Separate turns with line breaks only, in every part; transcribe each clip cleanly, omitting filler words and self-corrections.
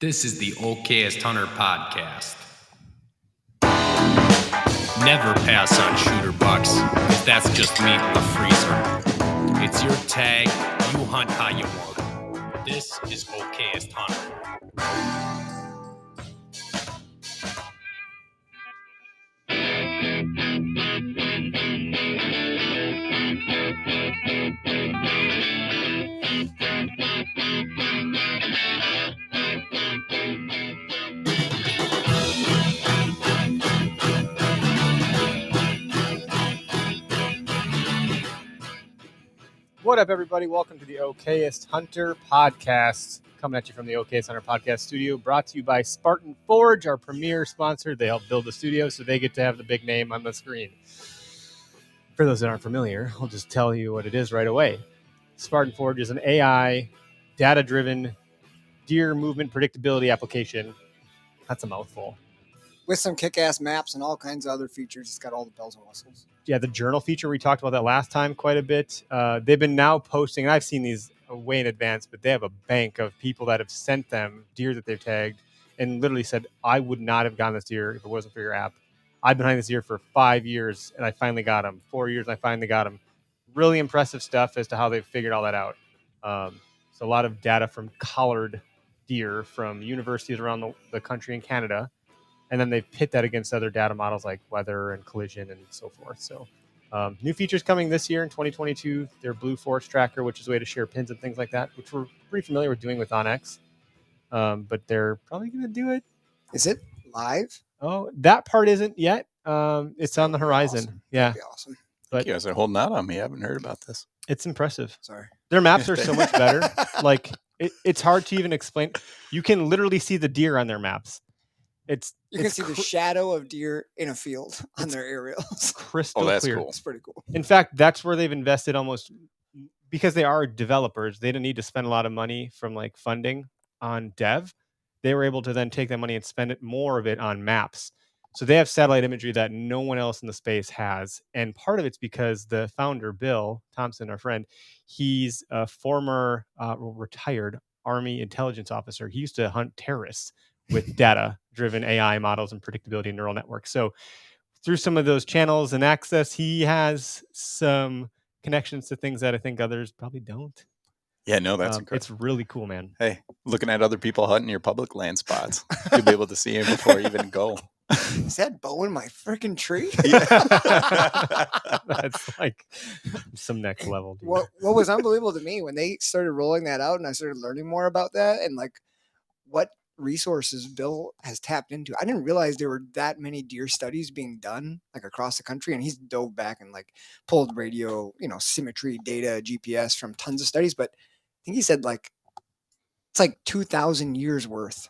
This is the Okayest Hunter podcast. Never pass on shooter bucks, because that's just meat in the freezer. It's your tag, you hunt how you want. This is Okayest Hunter.
What up, everybody? Welcome to the Okayest Hunter podcast. Coming at you from the Okayest Hunter podcast studio, brought to you by Spartan Forge, our premier sponsor. They help build the studio, so they get to have the big name on the screen. For those that aren't familiar, I'll just tell you what it is right away. Spartan Forge is an AI, data-driven deer movement predictability application. That's a mouthful.
With some kick-ass maps and all kinds of other features. It's got all the bells and whistles.
Yeah, the journal feature, we talked about that last time quite a bit. They've been now posting, and I've seen these way in advance, but they have a bank of people that have sent them deer that they've tagged and literally said, I would not have gotten this deer if it wasn't for your app. I've been hunting this deer for 5 years, and I finally got him. 4 years, and I finally got him. Really impressive stuff as to how they've figured all that out. So a lot of data from collared deer from universities around the country and Canada. And then they pit that against other data models like weather and collision and so forth. So new features coming this year in 2022. Their Blue Forest Tracker, which is a way to share pins and things like that, which we're pretty familiar with doing with OnX. But they're probably going to do it.
Is it live?
Oh, that part isn't yet. It's on the horizon.
Awesome.
Yeah.
That'd be awesome.
But
you guys are holding out on me. I haven't heard about this.
It's impressive.
Sorry.
Their maps are so much better. Like it's hard to even explain. You can literally see the deer on their maps.
You can see the shadow of deer in a field on their aerials.
Crystal clear.
Cool.
It's pretty cool.
In fact, that's where they've invested almost because they are developers. They didn't need to spend a lot of money from like funding on dev. They were able to then take that money and spend it more of it on maps. So they have satellite imagery that no one else in the space has. And part of it's because the founder, Bill Thompson, our friend, he's a former retired Army intelligence officer. He used to hunt terrorists with data-driven AI models and predictability and neural networks. So through some of those channels and access, he has some connections to things that I think others probably don't.
Yeah, no, that's incredible.
It's really cool, man.
Hey, looking at other people hunting your public land spots, you'll be able to see him before you even go.
Is that Beau in my freaking tree?
That's like some next level. Dude.
What was unbelievable to me when they started rolling that out and I started learning more about that and like what resources Bill has tapped into. I didn't realize there were that many deer studies being done like across the country, and he's dove back and like pulled radio, symmetry data, GPS from tons of studies. But I think he said like it's like 2,000 years worth.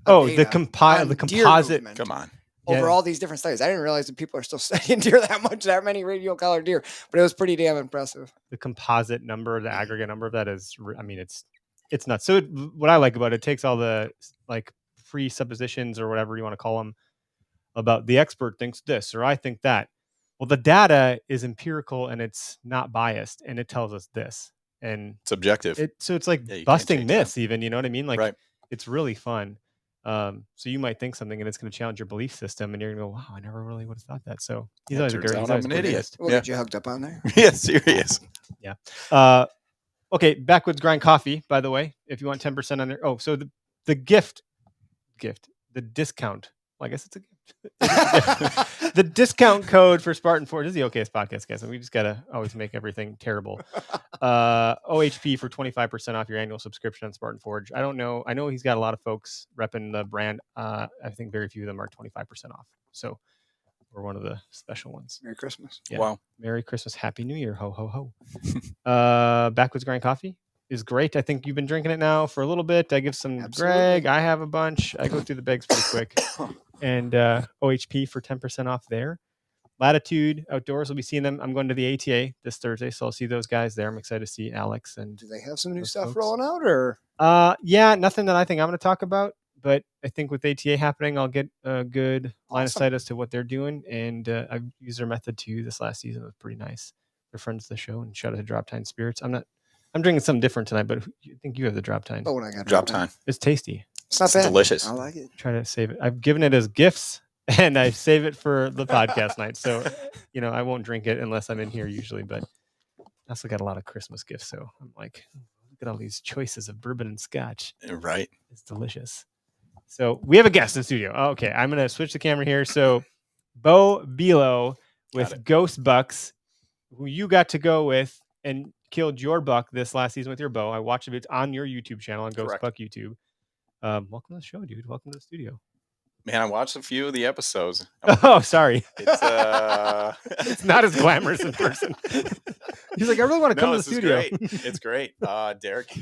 Oh, the composite.
Come on.
Over all these different studies. I didn't realize that people are still studying deer that many radio collared deer, but it was pretty damn impressive.
The composite number, the aggregate number of that is, it's nuts. So what I like about it takes all the like presuppositions or whatever you want to call them about the expert thinks this or I think that. Well, the data is empirical and it's not biased and it tells us this. And
it's objective.
So it's like busting myths even, you know what I mean? Like
right.
It's really fun. So you might think something and it's going to challenge your belief system and you're going to go, wow, I never really would have thought that. So he's always a great.
I'm an idiot.
We'll get you hooked up on there.
Yeah, serious.
Yeah. Okay, Backwoods Grind Coffee, by the way, if you want 10% on there. Oh, so the gift, the discount. Well, I guess it's a gift. The discount code for Spartan Forge is the Okayest podcast, guys. And we just got to always make everything terrible. OHP for 25% off your annual subscription on Spartan Forge. I don't know. I know he's got a lot of folks repping the brand. I think very few of them are 25% off. So we're one of the special ones.
Merry Christmas.
Yeah.
Wow.
Merry Christmas. Happy New Year. Ho, ho, ho. Backwoods Grind Coffee is great. I think you've been drinking it now for a little bit. I give some Greg. I have a bunch. I go through the bags pretty quick. And OHP for 10% off there. Latitude Outdoors, we'll be seeing them. I'm going to the ATA this Thursday, so I'll see those guys there. I'm excited to see Alex. And
do they have some new stuff
folks
rolling out? Or
yeah, nothing that I think I'm going to talk about. But I think with ATA happening, I'll get a good line of sight as to what they're doing. And I've used their method too this last season. It was pretty nice. They're friends of the show. And shout out to Drop Time Spirits. I'm drinking something different tonight, but I think you have the Drop Time.
Oh, when I got
Drop Time.
It's tasty.
It's not
It's
bad.
delicious.
I like it.
Try to save it. I've given it as gifts, and I save it for the podcast night. So, I won't drink it unless I'm in here usually. But I also got a lot of Christmas gifts, so I'm like, look at all these choices of bourbon and scotch.
Right.
It's delicious. So we have a guest in the studio. Okay, I'm gonna switch the camera here. So, Beau Below with Ghost Bucks, who you got to go with and killed your buck this last season with your bow. I watched it on your YouTube channel on Ghost
Correct.
Buck YouTube. Welcome to the show, dude. Welcome to the studio.
Man, I watched a few of the episodes.
Oh, sorry.
It's
It's not as glamorous in person. He's like, I really want to come to the studio.
It's great. Derek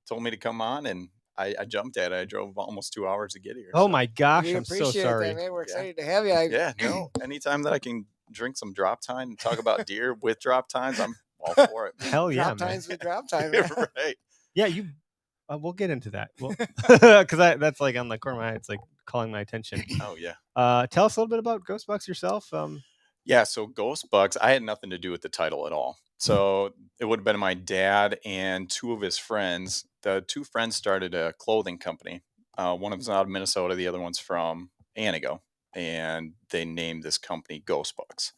told me to come on, and I jumped at it. I drove almost 2 hours to get here.
Oh
so.
my gosh,
We
I'm so
appreciate
sorry.
that, man. We're excited to have you.
No. Anytime that I can drink some drop time and talk about deer with drop times, I'm all for it.
Hell yeah,
drop
man.
times with drop time. Man.
Right.
Yeah, you. We'll get into that. Because that's like on the corner of my eye. It's like calling my attention.
Oh yeah.
Tell us a little bit about Ghost Bucks yourself.
Yeah, so Ghost Bucks, I had nothing to do with the title at all. So it would have been my dad and two of his friends. The two friends started a clothing company. One of them's out of Minnesota, the other one's from Anago, and they named this company Ghost Bucks.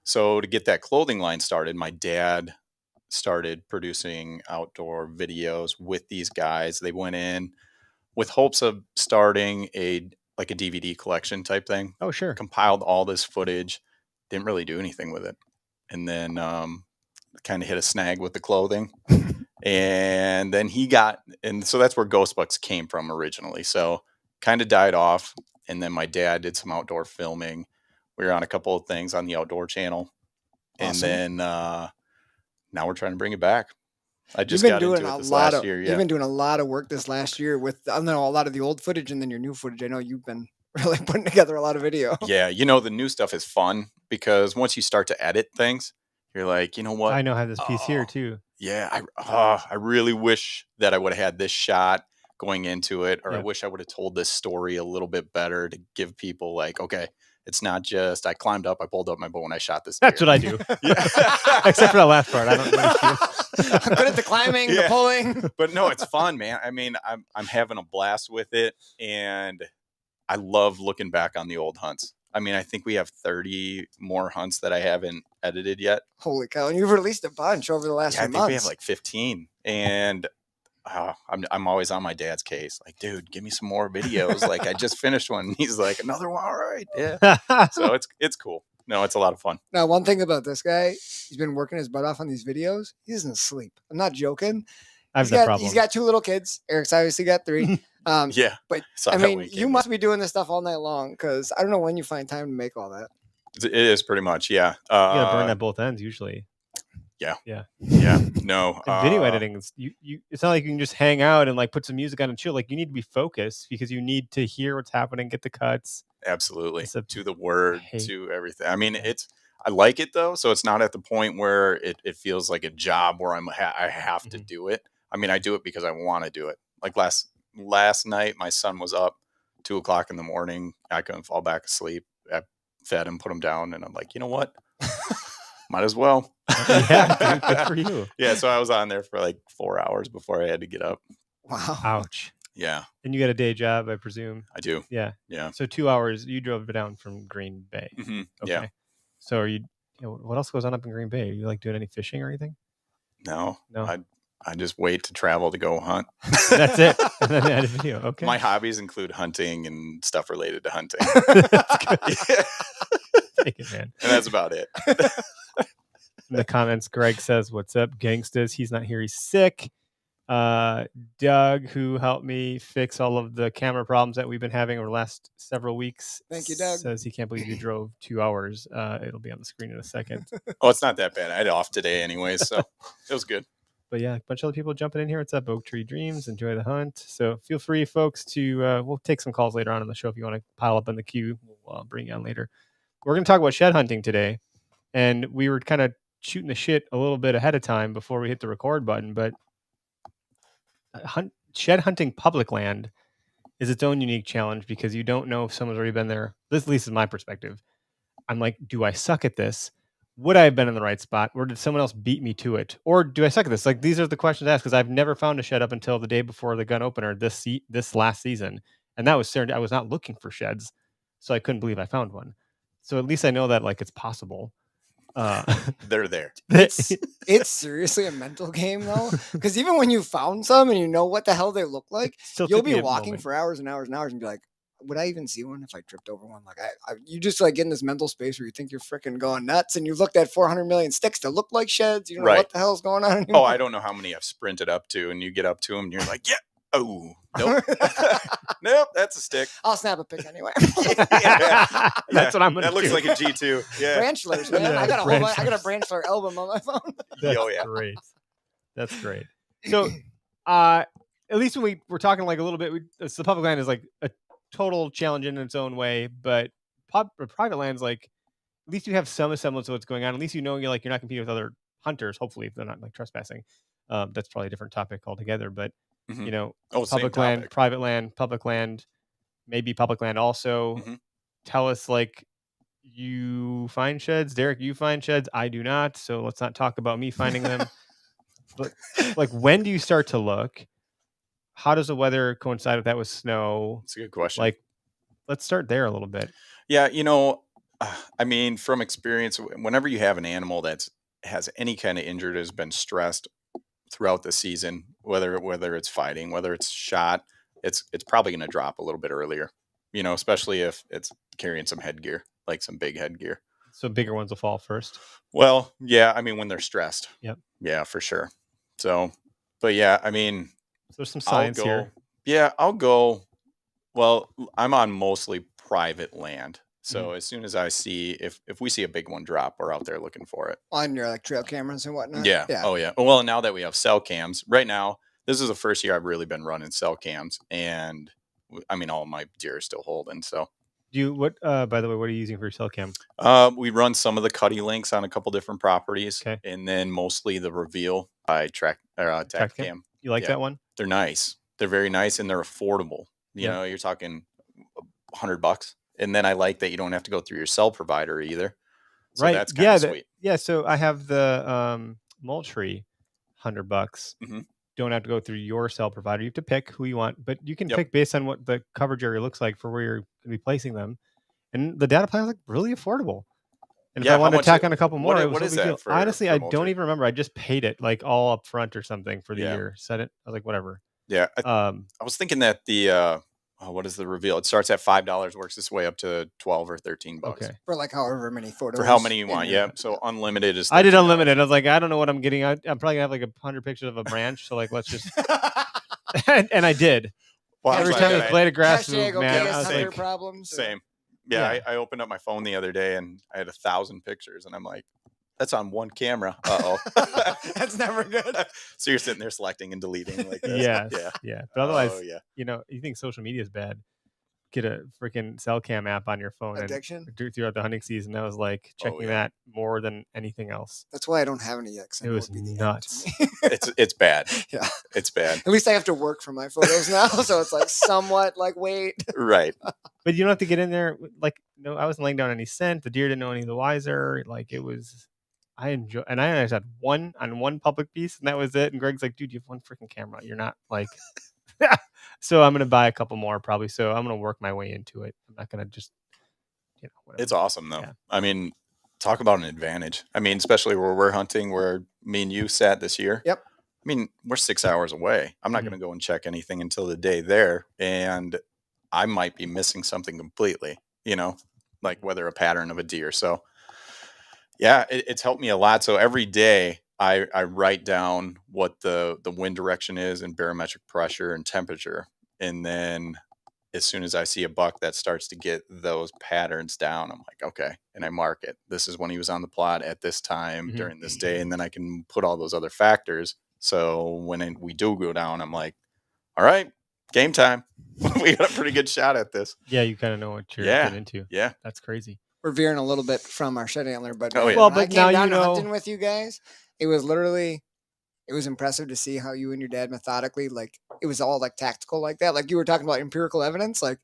So to get that clothing line started, my dad started producing outdoor videos with these guys. They went in with hopes of starting a DVD collection type thing.
Oh, sure.
Compiled all this footage, didn't really do anything with it, and then kind of hit a snag with the clothing. And then so that's where Ghost Bucks came from originally. So kind of died off, and then my dad did some outdoor filming. We were on a couple of things on the outdoor channel,
Awesome.
and then now we're trying to bring it back. I just
You've been
got
doing
into it
a
this
lot
last
of.
year.
You've been doing a lot of work this last year with a lot of the old footage and then your new footage. I know you've been really putting together a lot of video.
Yeah, the new stuff is fun because once you start to edit things, you're like, you know what?
I know I have this piece here too.
Yeah, I really wish that I would have had this shot going into it, or I wish I would have told this story a little bit better to give people like, okay, it's not just I climbed up, I pulled up my bow, and I shot this deer.
That's what I do.
Yeah.
Except for that last part. I don't know.
I'm good at the climbing, the pulling.
But no, it's fun, man. I mean, I'm having a blast with it, and I love looking back on the old hunts. I mean, I think we have 30 more hunts that I haven't edited yet.
Holy cow. And you've released a bunch over the last few months.
I think we have like 15. And I'm always on my dad's case. Like, dude, give me some more videos. Like, I just finished one. And he's like, another one? All right. Yeah. So it's cool. No, it's a lot of fun.
Now, one thing about this guy, he's been working his butt off on these videos. He doesn't sleep. I'm not joking.
I have that problem.
He's got 2 little kids. Eric's obviously got 3.
Yeah.
But
so
I mean, you must be doing this stuff all night long because I don't know when you find time to make all that.
It is pretty much, yeah.
You gotta burn at both ends usually.
Yeah. No.
And video editing is it's not like you can just hang out and like put some music on and chill. Like you need to be focused because you need to hear what's happening, get the cuts.
Absolutely. To the word, to everything. I mean, I like it though, so it's not at the point where it feels like a job where I have to do it. I mean, I do it because I want to do it. Like last night, my son was up 2:00 in the morning. I couldn't fall back asleep. I fed him, put him down, and I'm like, you know what? Might as well.
Yeah, dude, good for you.
Yeah, so I was on there for like 4 hours before I had to get up.
Wow.
Ouch.
Yeah.
And you got a day job, I presume.
I do.
Yeah.
Yeah.
So 2 hours. You drove down from Green Bay.
Mm-hmm.
Okay.
Yeah.
So are you? What else goes on up in Green Bay? Are you like doing any fishing or anything?
No. I just wait to travel to go hunt.
That's it. And then add a video. Okay.
My hobbies include hunting and stuff related to hunting.
Yeah. Take it, man.
And that's about it.
In the comments, Greg says, "What's up, gangstas? He's not here. He's sick." Doug, who helped me fix all of the camera problems that we've been having over the last several weeks.
Thank you, Doug.
Says he can't believe you drove 2 hours. It'll be on the screen in a second.
Oh, it's not that bad. I had off today anyways, so it was good.
But yeah, a bunch of other people jumping in here. What's up, Oak Tree Dreams? Enjoy the hunt. So feel free, folks, to we'll take some calls later on in the show if you want to pile up in the queue. We'll bring you on later. We're going to talk about shed hunting today, and we were kind of shooting the shit a little bit ahead of time before we hit the record button. But shed hunting public land is its own unique challenge because you don't know if someone's already been there. This, at least, is my perspective. I'm like, do I suck at this? Would I have been in the right spot, or did someone else beat me to it? Or do I suck at this? Like, these are the questions asked because I've never found a shed up until the day before the gun opener this last season, and that was serendipity. I was not looking for sheds, so I couldn't believe I found one. So at least I know that like it's possible.
They're there.
It's seriously a mental game though, because even when you found some and you know what the hell they look like,
still
you'll
took me
be
a
walking
moment.
for hours and hours and hours and be like, would I even see one if I tripped over one? Like you just like get in this mental space where you think you're freaking going nuts, and you looked at 400 million sticks that look like sheds. You don't know
Right.
what the hell's going on anymore.
Oh, I don't know how many I've sprinted up to, and you get up to them, and you're like, yeah. Oh, nope. Nope, that's a stick.
I'll snap a pic anyway.
That's what I'm gonna
That looks
do.
like a G2. Yeah.
Branchlers, man.
Yeah,
I got a
branchlers.
Branchler album on my phone.
That's
Oh, yeah.
great. That's great. So, at least when we're talking like a little bit, the public land is like a total challenge in its own way, but private land's like at least you have some semblance of what's going on. At least you know you're not competing with other hunters. Hopefully, if they're not like trespassing. That's probably a different topic altogether. But
Mhm.
you know,
Oh, same
public land,
topic.
private land, public land, maybe public land also.
Mhm.
Tell us like you find sheds, Derek. You find sheds. I do not. So let's not talk about me finding them. But like, when do you start to look? How does the weather coincide with that with snow?
That's a good question.
Like, let's start there a little bit.
Yeah, I mean, from experience, whenever you have an animal that has any kind of injured, has been stressed throughout the season, whether it's fighting, whether it's shot, it's probably going to drop a little bit earlier. Especially if it's carrying some headgear, like some big headgear.
So bigger ones will fall first.
Well, yeah, I mean when they're stressed.
Yep.
Yeah, for sure. So, but yeah, I mean,
So there's some science here.
Yeah, I'll go. Well, I'm on mostly private land. So as soon as I see, if we see a big one drop, we're out there looking for it.
On your like trail cameras and whatnot.
Yeah. Oh yeah. Well, now that we have cell cams, right now, this is the first year I've really been running cell cams, and I mean, all my deer are still holding. So
by the way, what are you using for your cell cam?
we run some of the Cuddy links on a couple different properties,
Okay.
and then mostly the Reveal by Tacticam.
You like that one?
They're nice. They're very nice, and they're affordable.
Yeah.
You're talking $100, and then I like that you don't have to go through your cell provider either. So
right.
That's kind of sweet.
Yeah. So I have the Moultrie $100.
Mhm.
Don't have to go through your cell provider. You have to pick who you want, but you can
Yep.
pick based on what the coverage area looks like for where you're going to be placing them. And the data plan is like really affordable. And if
Yeah,
I wanted
how
to tack
much-
on a couple more,
what-
it was
what
no
is
big
that
deal.
for-
Honestly,
for
I don't
Moultrie?
even remember. I just paid it like all up front or something for the
Yeah.
year. Set it. I was like, whatever.
Yeah. I was thinking that the what is the Reveal? It starts at $5, works its way up to $12 or $13.
Okay.
For like however many photos.
For how many you
in
want?
your-
Yeah. So unlimited is.
I did
$13.
unlimited. I was like, I don't know what I'm getting. I'm probably gonna have like 100 pictures of a branch. So like, let's just. and I did.
Well,
Every
I'm
time
glad
this
I-
blade of grass
Hashtag
moved, man,
okay,
I was
hunter
like,
problems.
Same. Yeah,
Yeah.
I opened up my phone the other day and I had 1,000 pictures, and I'm like, that's on one camera. Uh-oh.
That's never good.
So you're sitting there selecting and deleting like this.
yes,
Yeah.
yeah. But otherwise,
Oh, yeah.
you think social media is bad? Get a freaking cell cam app on your phone
Addiction.
and throughout the hunting season. I was like checking
yeah.
that more than anything else.
That's why I don't have any yet. 'Cause I
It
know
was
it'd be the end
nuts.
to me.
It's bad.
Yeah.
It's bad.
At least I have to work for my photos now, so it's like somewhat like wait.
Right.
But you don't have to get in there. Like, no, I wasn't laying down any scent. The deer didn't know any the wiser. Like, it was. I enjoy, and I just had one on one public piece, and that was it. And Greg's like, "Dude, you have one freaking camera. You're not like." So I'm gonna buy a couple more probably. So I'm gonna work my way into it. I'm not gonna just, whatever.
It's awesome though.
Yeah.
I mean, talk about an advantage. I mean, especially where we're hunting, where me and you sat this year.
Yep.
I mean, we're 6 hours away. I'm not
Mhm.
going to go and check anything until the day there, and I might be missing something completely. Like whether a pattern of a deer. So, yeah, it's helped me a lot. So every day I write down what the wind direction is and barometric pressure and temperature, and then as soon as I see a buck that starts to get those patterns down, I'm like, okay, and I mark it. This is when he was on the plot at this time
Mhm.
during this day, and then I can put all those other factors. So when we do go down, I'm like, all right, game time. We got a pretty good shot at this.
Yeah, you kind of know what you're
Yeah.
getting into.
Yeah.
That's crazy.
We're veering a little bit from our shed antler, but
Oh, yeah.
Well,
when I
but
came
now
down
you know-
hunting with you guys, it was literally, it was impressive to see how you and your dad methodically, like it was all like tactical like that. Like you were talking about empirical evidence, like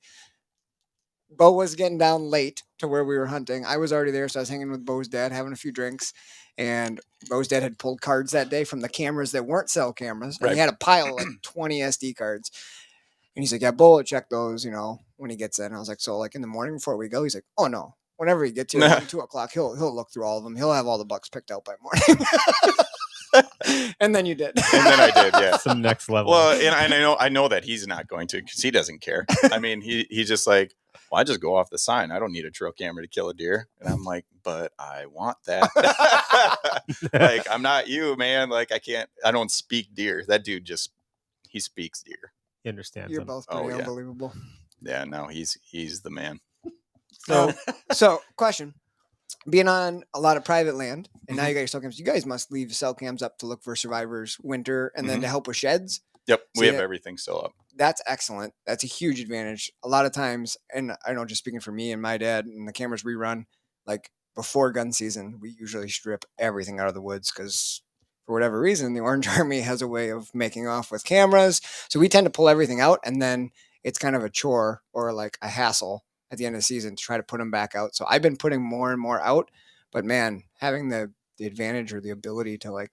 Beau was getting down late to where we were hunting. I was already there, so I was hanging with Beau's dad, having a few drinks. And Beau's dad had pulled cards that day from the cameras that weren't cell cameras. And he
Right.
had a pile of like 20 SD cards. And he's like, yeah, Beau will check those, when he gets in. I was like, so like in the morning before we go, he's like, oh no, whenever he gets here around 2:00, he'll look through all of them. He'll have all the bucks picked out by morning. And then you did.
And then I did, yeah.
Some next level.
Well, and I know that he's not going to, because he doesn't care. I mean, he's just like, well, I just go off the sign. I don't need a trail camera to kill a deer. And I'm like, but I want that. Like, I'm not you, man. Like, I don't speak deer. That dude he speaks deer.
He understands.
You're both pretty
yeah.
unbelievable.
Yeah, no, he's the man.
So question. Being on a lot of private land, and now you got your cell cams, you guys must leave cell cams up to look for survivors winter and then to help with sheds.
Yep,
So
we have everything still up.
That's excellent. That's a huge advantage. A lot of times, and I know just speaking for me and my dad and the cameras we run, like before gun season, we usually strip everything out of the woods because for whatever reason, the Orange Army has a way of making off with cameras. So we tend to pull everything out, and then it's kind of a chore or like a hassle at the end of the season to try to put them back out. So I've been putting more and more out, but man, having the advantage or the ability to like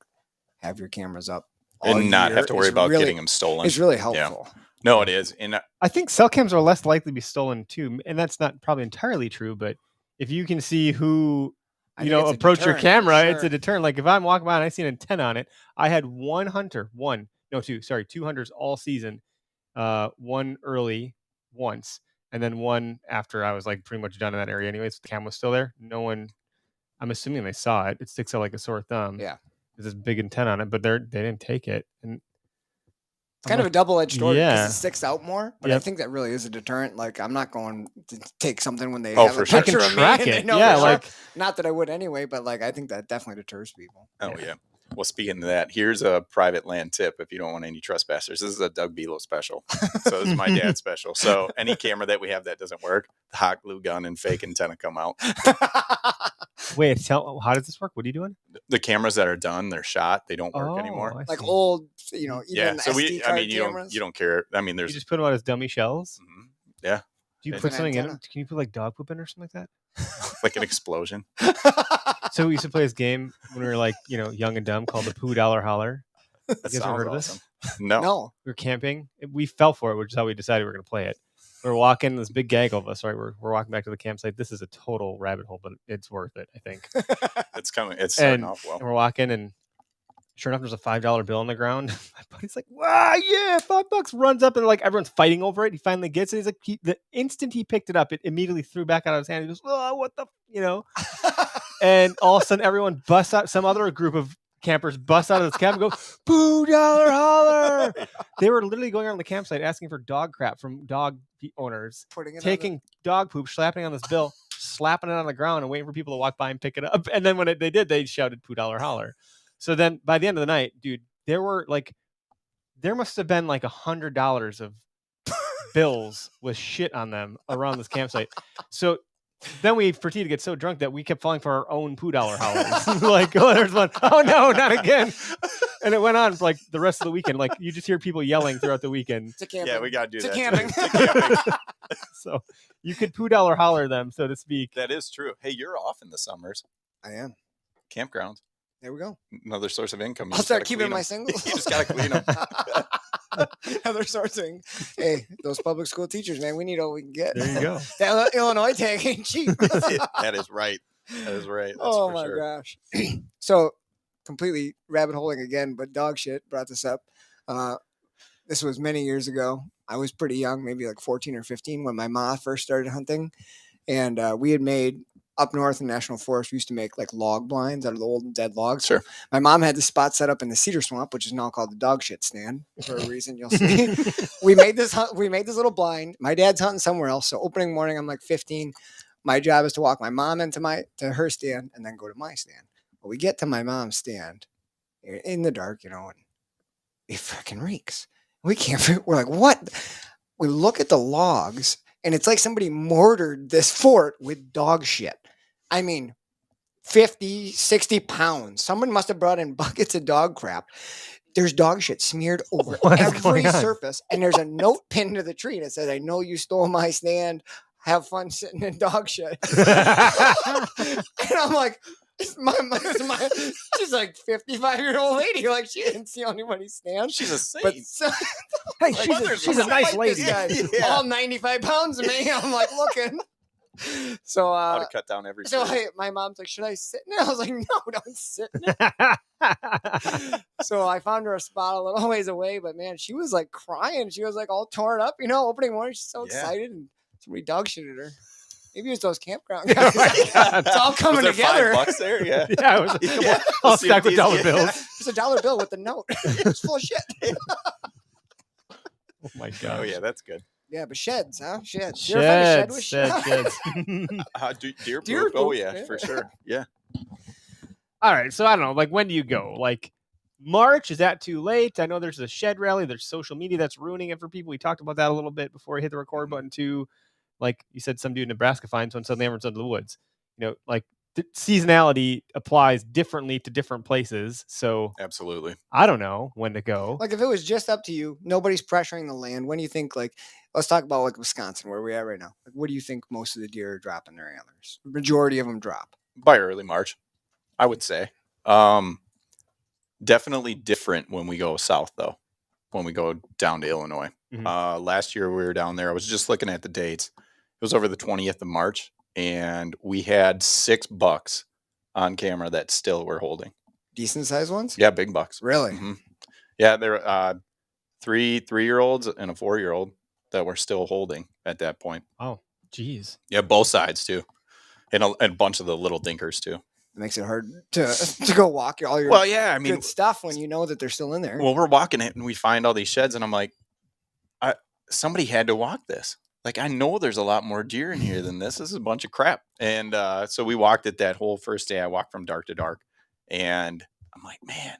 have your cameras up
and not have to worry about getting them stolen.
It's really helpful.
Yeah. No, it is. And
I think cell cams are less likely to be stolen too, and that's not probably entirely true. But if you can see who approach your camera, it's a deterrent. Like if I'm walking by and I see an antenna on it, I had two hunters all season. One early once, and then one after I was like pretty much done in that area. Anyways, the cam was still there. No one. I'm assuming they saw it. It sticks out like a sore thumb.
Yeah.
There's this big antenna on it, but they didn't take it. And
it's kind of a double-edged sword because
yeah.
it sticks out more. But I think that really is a deterrent. Like I'm not going to take something when they
have
a picture of me.
Track it.
Yeah, like not that I would anyway, but like I think that definitely deters people.
Oh yeah. Well, speaking of that, here's a private land tip if you don't want any trespassers. This is a Doug Below special. So this is my dad's special. So any camera that we have that doesn't work, the hot glue gun and fake antenna come out.
Wait, how does this work? What are you doing?
The cameras that are done, they're shot. They don't work anymore.
Like old, even
so
SD card cameras.
you don't care. I mean,
you just put them out as dummy shells.
Mm-hmm. Yeah.
Do you put something in them? Can you put like dog poop in or something like
that? Like an explosion.
So we used to play this game when we were like, young and dumb called the $Poo Holler. You guys ever heard of this?
No.
We were camping. We fell for it, which is how we decided we were going to play it. We were walking, this big gaggle of us, right? We're walking back to the campsite. This is a total rabbit hole, but it's worth it, I think.
It's coming. It's starting off well.
And we're walking, and sure enough, there's a $5 bill on the ground. My buddy's like, wow, yeah, $5. Runs up, and like everyone's fighting over it. He finally gets it. He's like, the instant he picked it up, it immediately threw back out of his hand. He goes, oh, what the, And all of a sudden, everyone busts out. Some other group of campers bust out of this camp and go, $Poo Holler. They were literally going around the campsite asking for dog crap from dog owners, taking dog poop, slapping on this bill, slapping it on the ground, and waiting for people to walk by and pick it up. And then when they did, they shouted $Poo Holler. So then by the end of the night, dude, there must have been like $100 of bills with shit on them around this campsite. So then we proceeded to get so drunk that we kept falling for our own $Poo Hollers. Like, oh, there's one. Oh no, not again. And it went on for like the rest of the weekend. Like you just hear people yelling throughout the weekend.
Yeah, we got to do that.
Camping.
So you could $Poo Holler them, so to speak.
That is true. Hey, you're off in the summers.
I am.
Campground.
There we go.
Another source of income.
I'll start keeping my singles.
You just got to clean them.
Another sourcing. Hey, those public school teachers, man, we need all we can get.
There you go.
That Illinois tag ain't cheap.
That is right. That's
oh my gosh. So completely rabbit holing again, but dog shit brought this up. This was many years ago. I was pretty young, maybe like 14 or 15 when my ma first started hunting. And we had made up north in National Forest, we used to make like log blinds out of the old dead logs.
Sure.
My mom had this spot set up in the cedar swamp, which is now called the dog shit stand for a reason you'll see. We made this little blind. My dad's hunting somewhere else. So opening morning, I'm like 15. My job is to walk my mom into her stand and then go to my stand. Well, we get to my mom's stand in the dark, and it freaking reeks. We're like, what? We look at the logs and it's like somebody mortared this fort with dog shit. I mean, 50, 60 pounds. Someone must have brought in buckets of dog crap. There's dog shit smeared over every surface. And there's a note pinned to the tree that says, I know you stole my stand. Have fun sitting in dog shit. And I'm like, She's like 55-year-old lady. Like she didn't see anybody stand.
She's a saint.
But
Hey,
like,
she's a nice lady.
Yeah.
All 95 pounds of me. I'm like looking. So
I would have cut down every.
so
tree.
my mom's like, should I sit in it? I was like, no, don't sit in it. So I found her a spot a little ways away, but man, she was like crying. She was like all torn up, opening morning. She's so excited, and somebody dog shitted her. Maybe it was those campground guys. It's all coming
Was there
together.
$5 there? Yeah.
Yeah, it was
Yeah.
all stacked with dollar
Yeah.
bills.
It's a $1 bill with the note. It's full of shit.
Oh my god.
Oh yeah, that's good.
Yeah, but sheds, huh? Sheds. You ever find a shed with
Sheds.
Deer
Deer
poop. Oh
poop,
yeah,
yeah.
for sure. Yeah.
All right, so I don't know. Like, when do you go? Like, March, is that too late? I know there's a shed rally. There's social media that's ruining it for people. We talked about that a little bit before I hit the record button too. Like you said, some dude in Nebraska finds one, suddenly everyone's into the woods. Like seasonality applies differently to different places. So
Absolutely.
I don't know when to go.
Like if it was just up to you, nobody's pressuring the land. When do you think, like, let's talk about like Wisconsin, where we're at right now. Like, what do you think most of the deer are dropping their antlers? Majority of them drop.
By early March, I would say. Definitely different when we go south, though. When we go down to Illinois.
Mhm.
Last year we were down there. I was just looking at the dates. It was over the 20th of March, and we had 6 bucks on camera that still were holding.
Decent sized ones?
Yeah, big bucks.
Really?
Mhm. Yeah, there were 3-year-olds and a 4-year-old that were still holding at that point.
Oh, geez.
Yeah, both sides too, and a bunch of the little dinkers too.
It makes it hard to go walk all your
Well, yeah, I mean,
good stuff when you know that they're still in there.
well, we're walking it and we find all these sheds, and I'm like, somebody had to walk this. Like, I know there's a lot more deer in here than this. This is a bunch of crap. And so we walked it that whole first day. I walked from dark to dark, and I'm like, man,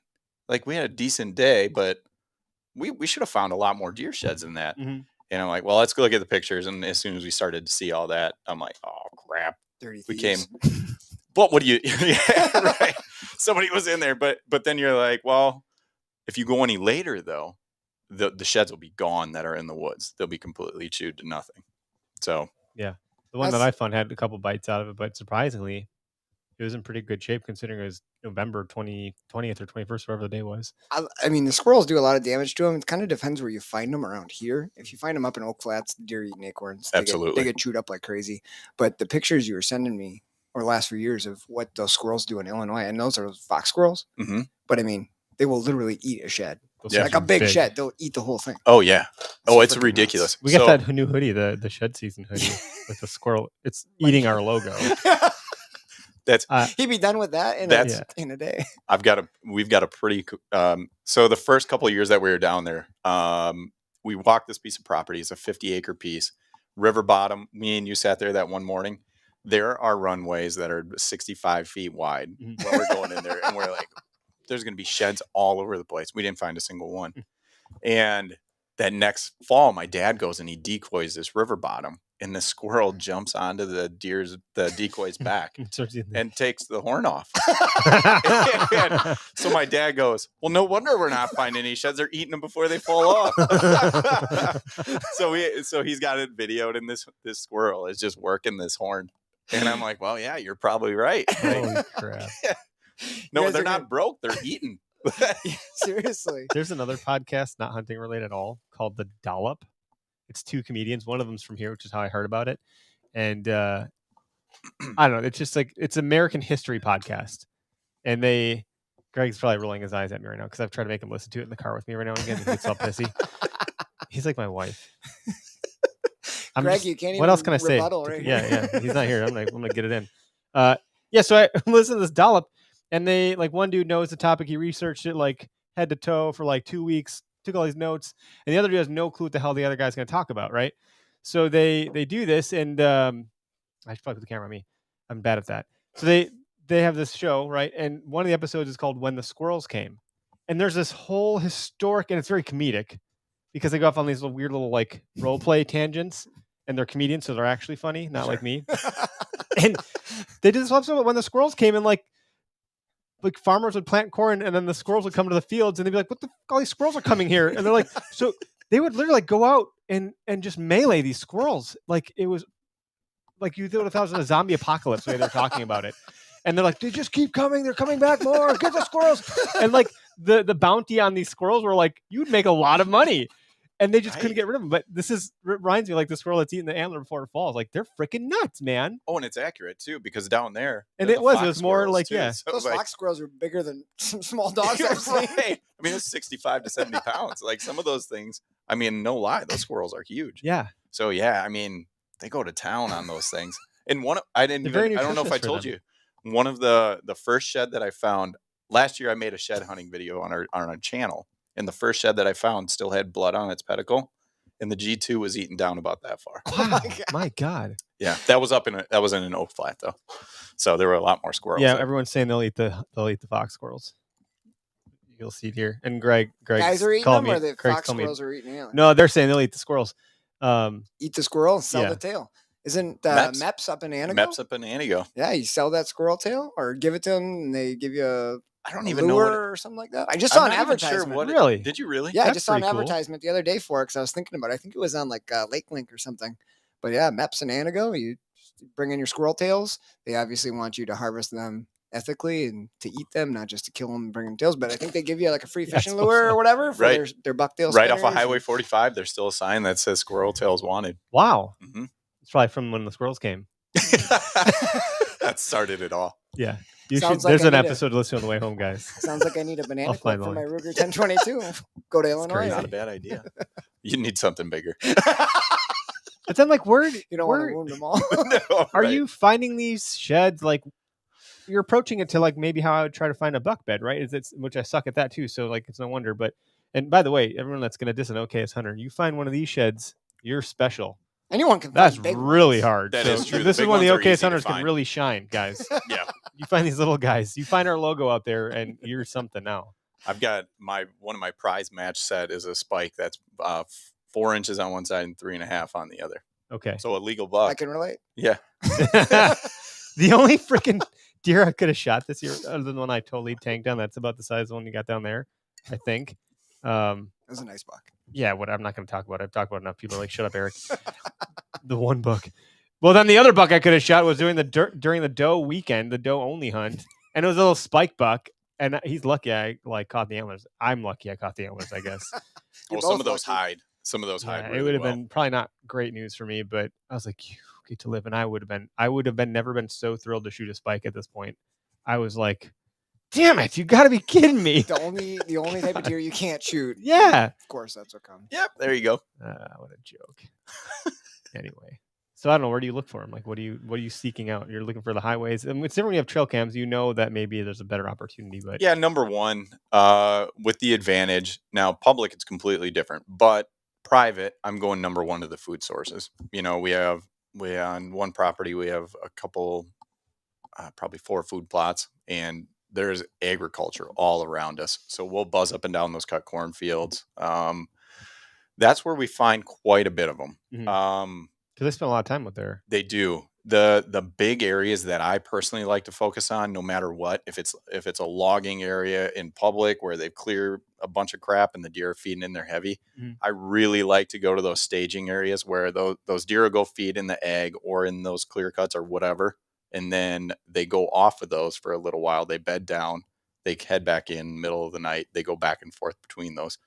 like we had a decent day, but we should have found a lot more deer sheds than that.
Mhm.
And I'm like, well, let's go look at the pictures. And as soon as we started to see all that, I'm like, oh crap.
Dirty
We
thieves.
came. But what do you? Yeah, right. Somebody was in there, but then you're like, well, if you go any later though, the sheds will be gone that are in the woods. They'll be completely chewed to nothing. So
The one that
That's-
I found had a couple bites out of it, but surprisingly, it was in pretty good shape considering it was November 20th or 21st, whatever the day was.
I mean, the squirrels do a lot of damage to them. It kind of depends where you find them around here. If you find them up in Oak Flats, deer eating acorns.
Absolutely.
They get chewed up like crazy. But the pictures you were sending me over the last few years of what those squirrels do in Illinois, and those are fox squirrels.
Mm-hmm.
But I mean, they will literally eat a shed.
Those
Yeah.
things
Like a
are
big shed. They'll eat the whole thing.
Oh yeah. Oh, it's
freaking
ridiculous.
We got
So-
that new hoodie, the shed season hoodie with the squirrel. It's eating our logo.
That's
He'd be done with that
That's-
in a day.
we've got a pretty so the first couple of years that we were down there, we walked this piece of property. It's a 50-acre piece, river bottom. Me and you sat there that one morning. There are runways that are 65 feet wide
Mhm.
when we're going in there, and we're like, there's going to be sheds all over the place. We didn't find a single one. And that next fall, my dad goes and he decoys this river bottom, and the squirrel jumps onto the decoy's back and takes the horn off. And so my dad goes, well, no wonder we're not finding any sheds. They're eating them before they fall off. So he's got it videoed, and this squirrel is just working this horn. And I'm like, well, yeah, you're probably right.
Holy crap.
No,
guys
they're
are
not broke. They're eating.
Seriously.
There's another podcast, not hunting related at all, called The Dollop. It's 2 comedians. One of them's from here, which is how I heard about it. And I don't know. It's just like, it's American history podcast. And Greg's probably rolling his eyes at me right now because I've tried to make him listen to it in the car with me right now and again. He gets all pissy. He's like my wife.
Greg, you can't
what
even
else can I say?
rebuttal right here.
Yeah. He's not here. I'm gonna get it in. So I listened to this Dollop, and they like one dude knows the topic. He researched it like head to toe for like 2 weeks, took all these notes, and the other dude has no clue what the hell the other guy's gonna talk about, right? So they do this, and I should probably put the camera on me. I'm bad at that. So they have this show, right? And one of the episodes is called When the Squirrels Came. And there's this whole historic, and it's very comedic because they go off on these weird little like role play tangents, and they're comedians, so they're actually funny, not like me. And they did this whole episode when the squirrels came, and like farmers would plant corn, and then the squirrels would come to the fields, and they'd be like, "What the? All these squirrels are coming here!" And they're like, so they would literally like go out and just melee these squirrels. Like it was like you would have thought it was a zombie apocalypse the way they're talking about it. and they're like, they just keep coming. They're coming back more. Get the squirrels. And like the bounty on these squirrels were like, you'd make a lot of money. And they just couldn't
Right.
get rid of them. But this reminds me like the squirrel that's eating the antler before it falls. Like they're freaking nuts, man.
Oh, and it's accurate too, because down there,
And
there's
it
the
was
fox
more
squirrels,
like,
too.
yeah.
So,
Those
like,
fox squirrels are bigger than some small dogs I've seen.
right. I mean, it's 65 to 70 pounds. Like some of those things. I mean, no lie, those squirrels are huge.
Yeah.
So yeah, I mean, they go to town on those things. And I
They're very
don't know if I
nutritious for
told
them.
you, one of the first shed that I found last year, I made a shed hunting video on our channel, and the first shed that I found still had blood on its pedicle, and the G2 was eaten down about that far.
Wow, my God.
Yeah, that was in an oak flat though, so there were a lot more squirrels.
Yeah,
there.
everyone's saying they'll eat the fox squirrels. You'll see it here. And Greg
Guys are eating
called
them,
me.
or the
Greg's
fox
called me-
squirrels are eating antlers?
No, they're saying they'll eat the squirrels.
Eat the squirrel, sell
Yeah.
the tail. Isn't
Meps.
Meps up in Anago?
Meps up in Anago.
Yeah, you sell that squirrel tail, or give it to them, and they give you a
I don't
a
even know
lure
what.
or something like that. I just
I'm
saw an
not even sure
advertisement.
what.
Really?
Did you really?
Yeah, I
That's
just saw an
pretty cool.
advertisement the other day for it because I was thinking about it. I think it was on like Lake Link or something. But yeah, Meps and Anago, you bring in your squirrel tails. They obviously want you to harvest them ethically and to eat them, not just to kill them and bring them tails. But I think they give you like a free
Yeah, I
fishing
suppose
lure
so.
or whatever for
Right.
their bucktail
Right off of
spinners
Highway
and-
45, there's still a sign that says squirrel tails wanted.
Wow.
Mhm.
It's probably from when the squirrels came.
That started it all.
Yeah. You
Sounds
should,
like
there's
I
an
need a-
episode to listen on the way home, guys.
Sounds like I need a banana
I'll
clip
find
for
the
my
link.
Ruger 1022. Go to Illinois.
crazy.
Not a bad idea. You need something bigger.
But then, like, where
You don't want to wound them all.
No,
are
right.
you finding these sheds? Like, you're approaching it to like maybe how I would try to find a buck bed, right? Which I suck at that too. So like, it's no wonder. But and by the way, everyone that's gonna diss an OKS hunter, you find one of these sheds, you're special.
Anyone can.
That's
find big
really
ones.
hard.
That
So
is true. The
This is
big
when the
ones are
OKS
easy to
hunters can
find.
really shine, guys.
Yeah.
You find these little guys. You find our logo out there, and you're something now.
I've got one of my prize match set is a spike that's 4 inches on one side and 3.5 on the other.
Okay.
So a legal
I
buck.
can relate.
Yeah.
The only freaking deer I could have shot this year, other than the one I totally tanked down, that's about the size of the one you got down there, I think.
It was a nice buck.
Yeah, what I'm not going to talk about. I've talked about enough. People are like, shut up, Eric. The one buck. Well, then the other buck I could have shot was during the doe weekend, the doe only hunt, and it was a little spike buck. And he's lucky I like caught the antlers. I'm lucky I caught the antlers, I guess.
You're
Some
both
of those
lucky.
hide. Some of those hide.
Yeah,
Really
it would have
well.
been probably not great news for me, but I was like, "Phew, get to live. And I would have been never been so thrilled to shoot a spike at this point. I was like, damn it, you got to be kidding me.
The only type of deer you can't shoot.
Yeah.
Of course, that's what comes.
Yep. There you go.
What a joke. Anyway, so I don't know. Where do you look for them? Like, what are you seeking out? You're looking for the highways. And it's different when you have trail cams. You know that maybe there's a better opportunity. But
Yeah. Number one, with the advantage now, public it's completely different, but private, I'm going number one to the food sources. You know, we on one property we have a couple, probably 4 food plots, and there's agriculture all around us. So we'll buzz up and down those cut corn fields. That's where we find quite a bit of them.
Mhm. Because they spend a lot of time with there.
They do. The big areas that I personally like to focus on, no matter what, if it's a logging area in public where they've cleared a bunch of crap and the deer are feeding in there heavy,
Mhm.
I really like to go to those staging areas where those deer will go feed in the egg or in those clear cuts or whatever, and then they go off of those for a little while. They bed down, they head back in middle of the night. They go back and forth between those.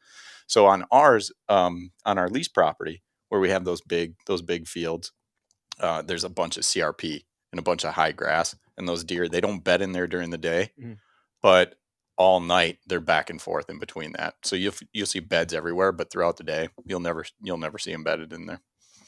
So on ours, on our lease property where we have those big fields, there's a bunch of CRP and a bunch of high grass, and those deer, they don't bed in there during the day,
Mhm.
but all night they're back and forth in between that. So you'll see beds everywhere, but throughout the day you'll never see them bedded in there.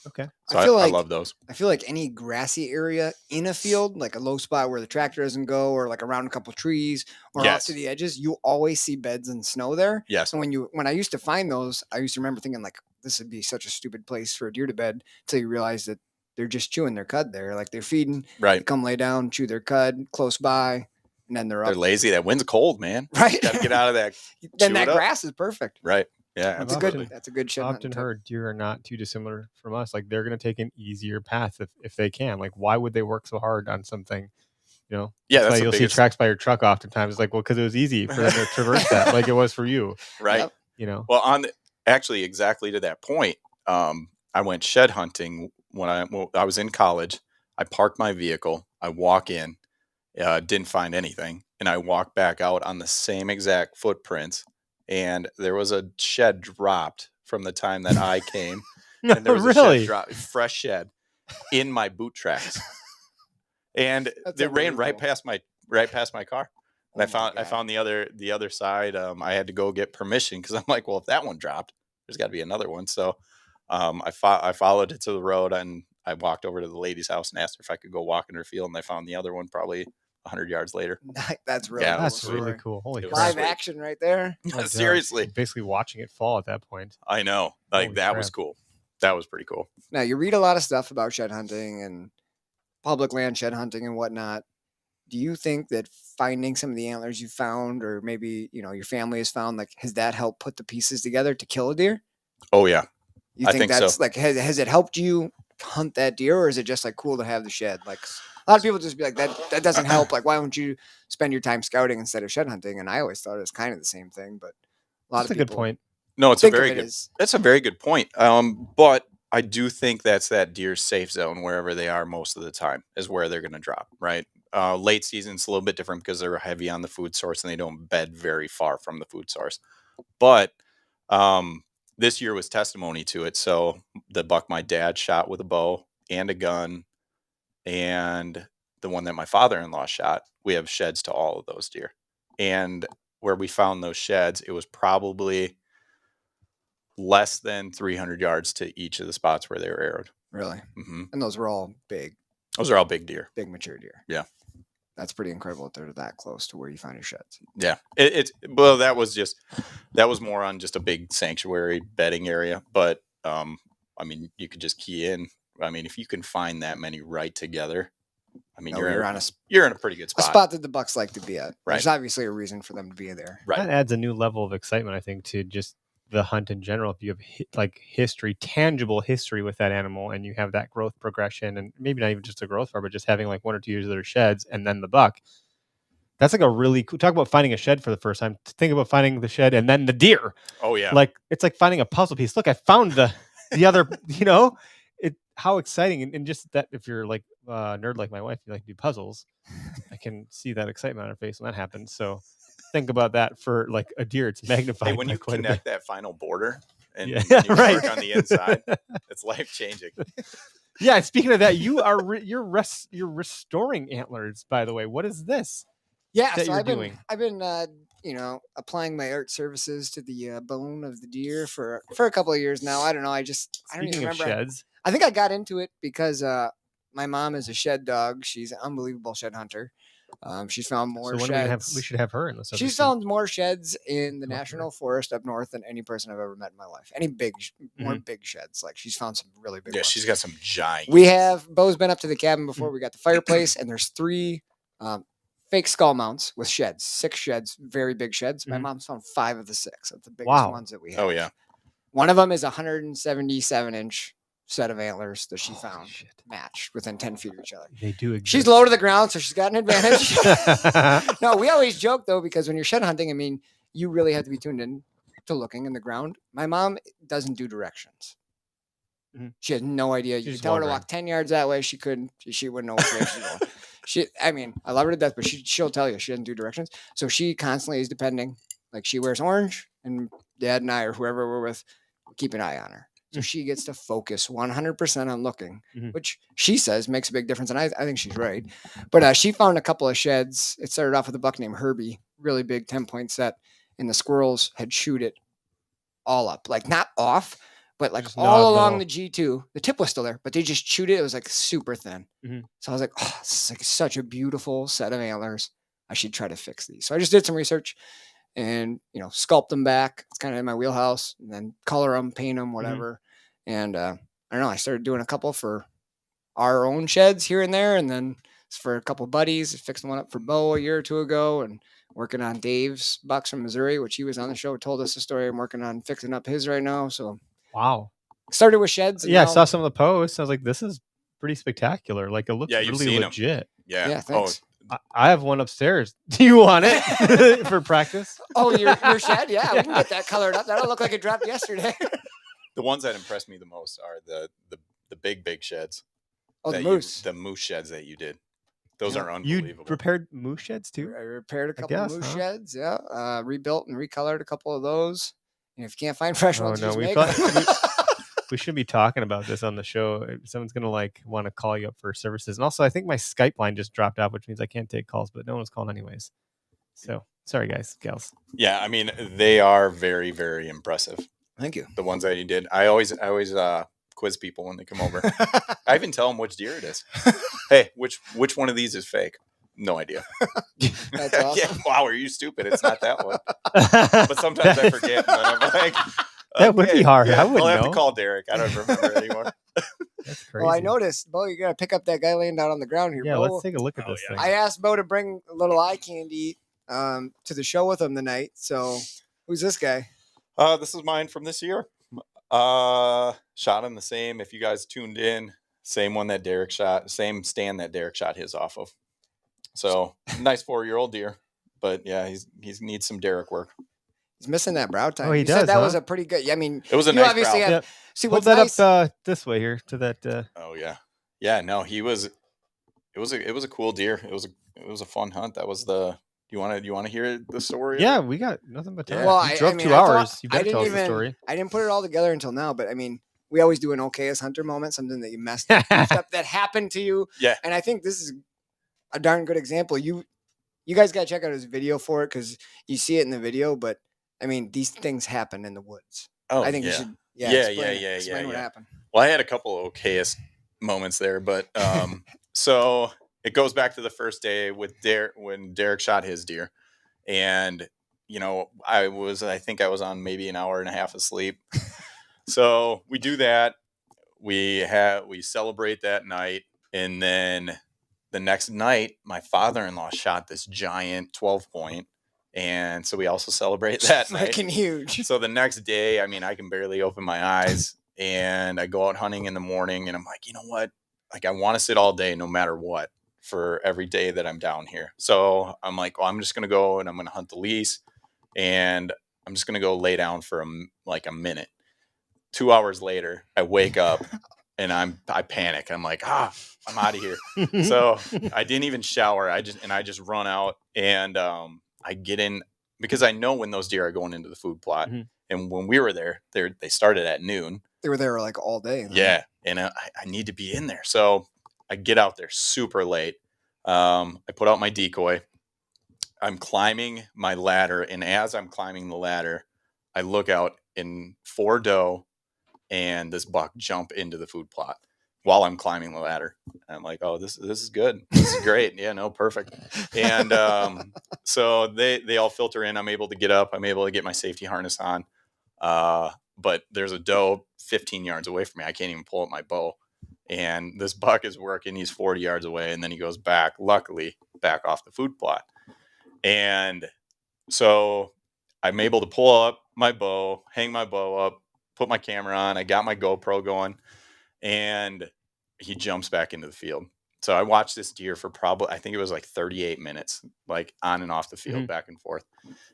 Okay.
So
I feel
I
like-
love those.
I feel like any grassy area in a field, like a low spot where the tractor doesn't go, or like around a couple trees, or off
Yes.
to the edges, you always see beds and snow there.
Yes.
So when I used to find those, I used to remember thinking like, this would be such a stupid place for a deer to bed, until you realize that they're just chewing their cud there. Like they're feeding, they
Right.
come lay down, chew their cud close by, and then they're
They're
up.
lazy. That wind's cold, man.
Right.
Got to get out of that.
Then
chew
that
it up.
grass is perfect.
Right. Yeah.
I've
That's a
absolutely.
good. That's a good shit.
I've
hunting
often
tip.
heard deer are not too dissimilar from us. Like they're going to take an easier path if they can. Like why would they work so hard on something? You know,
Yeah,
why
that's the
you'll
biggest.
see tracks by your truck oftentimes. It's like, well, because it was easy for them to traverse that, like it was for you.
Right.
Yep.
You know,
Well, actually exactly to that point, I went shed hunting when I was in college. I parked my vehicle. I walk in, Didn't find anything. And I walked back out on the same exact footprints, and there was a shed dropped from the time that I came. And there was a shed
Really?
drop, fresh shed, in my boot tracks. And
That's
they ran right
unbelievable.
past my car. And
Oh
I
my
found
God.
the other side. I had to go get permission because I'm like, well, if that one dropped, there's got to be another one. So I followed it to the road, and I walked over to the lady's house and asked her if I could go walk in her field, and I found the other one probably 100 yards later.
That's really
Yeah,
cool.
That's really
story.
cool. Holy
It was
crap.
Live
sweet.
action right there.
No doubt.
Seriously,
Basically watching it fall at that point.
I know. Like
Holy
that was
crap.
cool. That was pretty cool.
Now you read a lot of stuff about shed hunting and public land shed hunting and whatnot. Do you think that finding some of the antlers you found, or maybe your family has found, like, has that helped put the pieces together to kill a deer?
Oh yeah.
You
I
think
think so.
that's like has it helped you hunt that deer, or is it just like cool to have the shed? Like a lot of people just be like that doesn't help. Like, why don't you spend your time scouting instead of shed hunting? And I always thought it was kind of the same thing, but a lot
That's
of
a good
people
point.
No, it's a
think of
very
it
good.
as
That's a very good point. But I do think that's that deer's safe zone wherever they are most of the time is where they're going to drop. Right. Late season it's a little bit different because they're heavy on the food source and they don't bed very far from the food source. But this year was testimony to it. So the buck my dad shot with a bow and a gun, and the one that my father-in-law shot, we have sheds to all of those deer. And where we found those sheds, it was probably less than 300 yards to each of the spots where they were arrowed.
really,
Hmm.
and those were all big
Those are all big deer.
mature deer.
Yeah.
That's pretty incredible that they're that close to where you find your sheds.
Yeah. Well, that was more on just a big sanctuary bedding area. But I mean, you could just key in. I mean, if you can find that many right together, I mean,
No,
you're
on
in a pretty good
a
spot.
spot that the bucks like to be at.
Right.
There's obviously a reason for them to be there.
Right.
That adds a new level of excitement, I think, to just the hunt in general. If you have like history, tangible history with that animal, and you have that growth progression, and maybe not even just a growth part, but just having like 1 or 2 years of their sheds and then the buck. That's like a really cool, talk about finding a shed for the first time. Think about finding the shed and then the deer.
Oh yeah.
Like it's like finding a puzzle piece. Look, I found the other, how exciting. And just that, if you're like a nerd like my wife, you like to do puzzles, I can see that excitement on her face when that happens. So think about that for like a deer. It's magnified.
Hey, when
by
you
quite a bit.
connect that final border and
Yeah,
you
right.
work on the inside, it's life changing.
Yeah. Speaking of that, you're restoring antlers, by the way. What is this?
Yeah,
that
so
you're
I've been applying my art services to the bone of the deer for a couple of years now. I don't know. I don't even
Speaking of
remember.
sheds,
I think I got into it because my mom is a shed dog. She's an unbelievable shed hunter. She's found more
so when
sheds.
we should have her in the subject.
She's found more sheds in the
Okay.
national forest up north than any person I've ever met in my life. Any more big sheds. Like, she's found some really big
Yeah,
ones.
she's got some giant.
We have, Beau's been up to the cabin before. We got the fireplace, and there's 3 fake skull mounts with sheds, 6 sheds, very big sheds. My mom's found 5 of the 6 of the biggest
Wow.
ones that we have.
Oh yeah.
One of them is a 177-inch set of antlers that she found
shit.
matched within 10 feet of each other.
They do exist.
She's low to the ground, so she's got an advantage. No, we always joke, though, because when you're shed hunting, I mean, you really have to be tuned in to looking in the ground. My mom doesn't do directions.
Mhm.
She has no idea. You
She's
could tell her to
wandering.
walk 10 yards that way. She couldn't. She wouldn't know which way she's going. I love her to death, but she'll tell you she doesn't do directions. So she constantly is depending. Like, she wears orange, and Dad and I, or whoever we're with, keep an eye on her. So she gets to focus 100% on looking, which she says makes a big difference. And I think she's right. But she found a couple of sheds. It started off with a buck named Herbie, really big 10-point set. And the squirrels had chewed it all up. Like, not off, but like
Just
all
gnawed
along
little.
the G2. The tip was still there, but they just chewed it. It was like super thin.
Mhm.
So I was like, oh, this is like such a beautiful set of antlers. I should try to fix these. So I just did some research and, sculpt them back. It's kind of in my wheelhouse, and then color them, paint them, whatever. And I don't know, I started doing a couple for our own sheds here and there. And then for a couple buddies, fixed one up for Beau a year or 2 ago, and working on Dave's bucks from Missouri, which he was on the show, told us the story. I'm working on fixing up his right now. So
Wow.
started with sheds. And
Yeah, I
now-
saw some of the posts. I was like, this is pretty spectacular. Like, it looks
Yeah, you've
really
seen 'em.
legit.
Yeah, thanks.
I have one upstairs. Do you want it for practice?
Oh, your shed? Yeah, we can get that colored up. That'll look like it dropped yesterday.
The ones that impress me the most are the big sheds.
Oh, the
that
moose.
the moose sheds that you did. Those
Yeah.
are
You
unbelievable.
repaired moose sheds too?
I repaired a couple
guess,
moose
huh?
sheds. Yeah. Rebuilt and recolored a couple of those. And if you can't find fresh
Oh
ones,
no,
just
we
make
thought
them.
we shouldn't be talking about this on the show. Someone's gonna like want to call you up for services. And also, I think my Skype line just dropped off, which means I can't take calls. But no one's calling anyways. So sorry, guys, gals.
Yeah, I mean, they are very, very impressive.
Thank you.
The ones that you did. I always quiz people when they come over. I even tell them which deer it is. Hey, which one of these is fake? No idea.
That's awesome.
Yeah, wow, are you stupid? It's not that one. But sometimes I forget, and then I'm like,
That would be hard. I
I'll
wouldn't
have
know.
to call Derek. I don't remember anymore.
That's crazy.
Well, I noticed, Bo, you got to pick up that guy laying down on the ground here,
Yeah,
Bo.
let's take a look at
Oh,
this
yeah.
thing.
I asked Bo to bring a little eye candy to the show with him tonight. So who's this guy?
This is mine from this year. Shot him the same. If you guys tuned in, same one that Derek shot, same stand that Derek shot his off of. So nice 4-year-old deer, but yeah, he's needs some Derek work.
He's missing that brow tine.
Oh, he
you
does,
said that
huh?
was a pretty good. I mean,
It was a
you
nice
obviously
brow.
have.
Yeah.
See
Hold
what's
that
nice.
up this way here to that.
Oh yeah. No, he was. It was a cool deer. It was a fun hunt. That was the. You want to hear the story? of
Yeah,
it?
we got nothing but time.
Yeah.
Well,
You
I
drove
mean,
2
I thought-
hours. You
I
better tell us
didn't
the
even-
story.
I didn't put it all together until now, but I mean, we always do an okay as hunter moment, something that you messed up, beefed up that happened to you.
Yeah.
And I think this is a darn good example. You guys got to check out his video for it because you see it in the video. But I mean, these things happen in the woods.
Oh,
I think you
yeah.
should.
Yeah,
Explain what
yeah.
happened.
Well, I had a couple of okayest moments there, but so it goes back to the first day with Derek when Derek shot his deer, and I think I was on maybe an hour and a half of sleep. So we do that. We celebrate that night, and then the next night, my father-in-law shot this giant 12-point, and so we also celebrate that night.
Freaking huge.
So the next day, I mean, I can barely open my eyes, and I go out hunting in the morning, and I'm like, you know what? Like, I want to sit all day, no matter what, for every day that I'm down here. So I'm like, well, I'm just gonna go and I'm gonna hunt the lease, and I'm just gonna go lay down for a minute. 2 hours later, I wake up and I panic. I'm like, I'm out of here. So I didn't even shower. I just run out and I get in because I know when those deer are going into the food plot.
Mhm.
And when we were there, they started at noon.
They were there like all day. Huh?
Yeah, and I need to be in there. So I get out there super late. I put out my decoy. I'm climbing my ladder, and as I'm climbing the ladder, I look out and 4 doe and this buck jump into the food plot while I'm climbing the ladder. And I'm like, oh, this is good. This is great. Yeah, no, perfect. And so they all filter in. I'm able to get up. I'm able to get my safety harness on. But there's a doe 15 yards away from me. I can't even pull up my bow. And this buck is working. He's 40 yards away. And then he goes back, luckily, back off the food plot. And so I'm able to pull up my bow, hang my bow up, put my camera on. I got my GoPro going, and he jumps back into the field. So I watched this deer for I think it was like 38 minutes, like on and off the field, back and forth.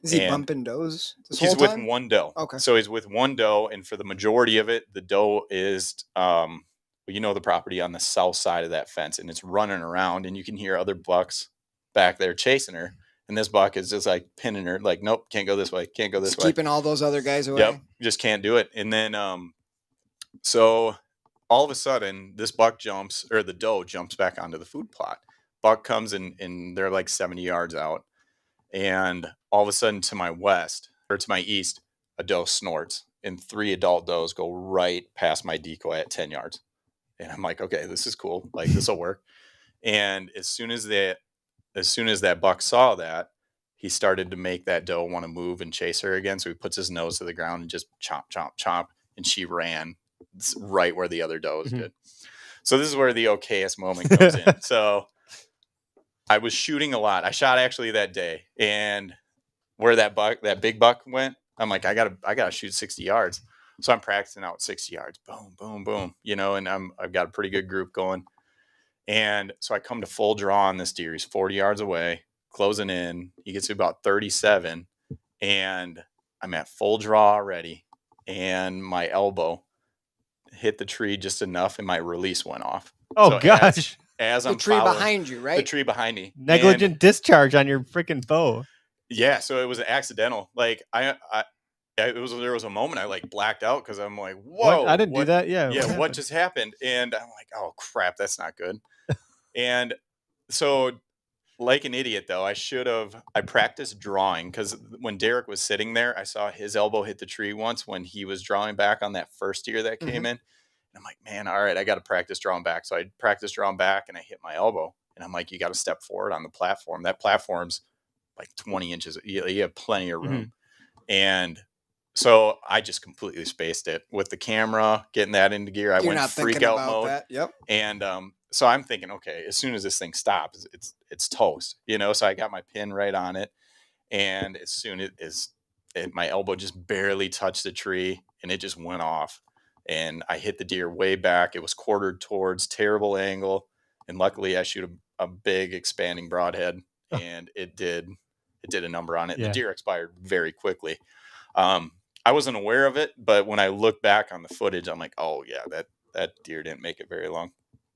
Is he
And
bumping does this
He's
whole
with
time?
one doe.
Okay.
So he's with one doe, and for the majority of it, the doe is, the property on the south side of that fence, and it's running around, and you can hear other bucks back there chasing her. And this buck is just like pinning her, like, nope, can't go this way, can't go this
Just
way.
keeping all those other guys away.
Yep, just can't do it. And then, so all of a sudden, this buck jumps, or the doe jumps back onto the food plot. Buck comes in, and they're like 70 yards out. And all of a sudden, to my west, or to my east, a doe snorts, and 3 adult does go right past my decoy at 10 yards. And I'm like, okay, this is cool. Like, this will work. And as soon as that buck saw that, he started to make that doe want to move and chase her again. So he puts his nose to the ground and just chomp, chomp, chomp. And she ran right where the other does did. So this is where the okayest moment comes in. So I was shooting a lot. I shot actually that day, and where that big buck went, I'm like, I gotta shoot 60 yards. So I'm practicing out 60 yards, boom, boom, boom, and I've got a pretty good group going. And so I come to full draw on this deer. He's 40 yards away, closing in. He gets to about 37, and I'm at full draw already. And my elbow hit the tree just enough, and my release went off.
Oh
So
gosh.
as
The
I'm
tree
following
behind you,
the
right?
tree behind me.
Negligent discharge on your freaking bow.
Yeah, so it was accidental. Like there was a moment I like blacked out because I'm like,
What?
whoa,
I didn't do that. Yeah.
Yeah, what
happened?
just happened? And I'm like, oh crap, that's not good. And so, like an idiot though, I practiced drawing because when Derek was sitting there, I saw his elbow hit the tree once when he was drawing back on that first deer that came in. And I'm like, man, all right, I got to practice drawing back. So I practiced drawing back and I hit my elbow. And I'm like, you got to step forward on the platform. That platform's like 20 inches. You have plenty of room. And so I just completely spaced it with the camera, getting that into gear. I
You're
went
not
freak
thinking
out
about
mode.
that. Yep.
And so I'm thinking, okay, as soon as this thing stops, it's toast, you know? So I got my pin right on it. And as soon as my elbow just barely touched the tree and it just went off. And I hit the deer way back. It was quartered towards, terrible angle. And luckily I shoot a big expanding broadhead and it did a number on it.
Yeah.
The deer expired very quickly. I wasn't aware of it, but when I look back on the footage, I'm like, oh yeah, that deer didn't make it very long.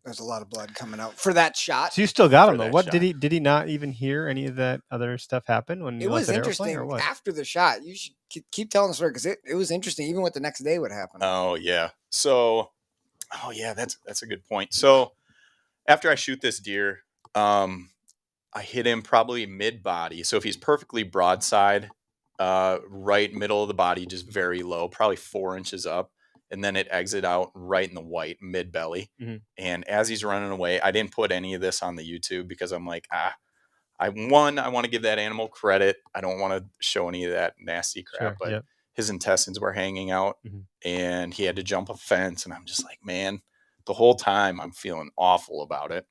There's a lot of blood coming out for that shot.
So you still got
For
him though.
that
What
shot.
did he not even hear any of that other stuff happen when
It
you let
was
that arrow fly,
interesting
or what?
after the shot. You should keep telling the story because it was interesting, even with the next day what happened.
Oh yeah. So, that's a good point. So after I shoot this deer, I hit him probably mid body. So if he's perfectly broadside, right middle of the body, just very low, probably 4 inches up. And then it exit out right in the white mid belly. And as he's running away, I didn't put any of this on the YouTube because I'm like, I want to give that animal credit. I don't want to show any of that nasty crap, but his intestines were hanging out and he had to jump a fence. And I'm just like, man, the whole time I'm feeling awful about it.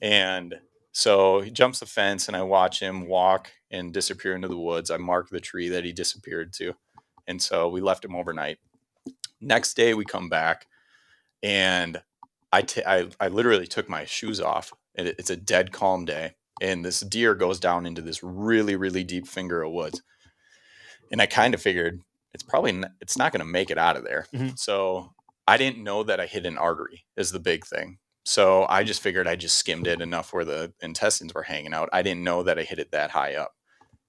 And so he jumps the fence and I watch him walk and disappear into the woods. I mark the tree that he disappeared to. And so we left him overnight. Next day we come back and I literally took my shoes off. And it's a dead calm day. And this deer goes down into this really, really deep finger of woods. And I kind of figured it's not going to make it out of there. So I didn't know that I hit an artery is the big thing. So I just figured I just skimmed it enough where the intestines were hanging out. I didn't know that I hit it that high up.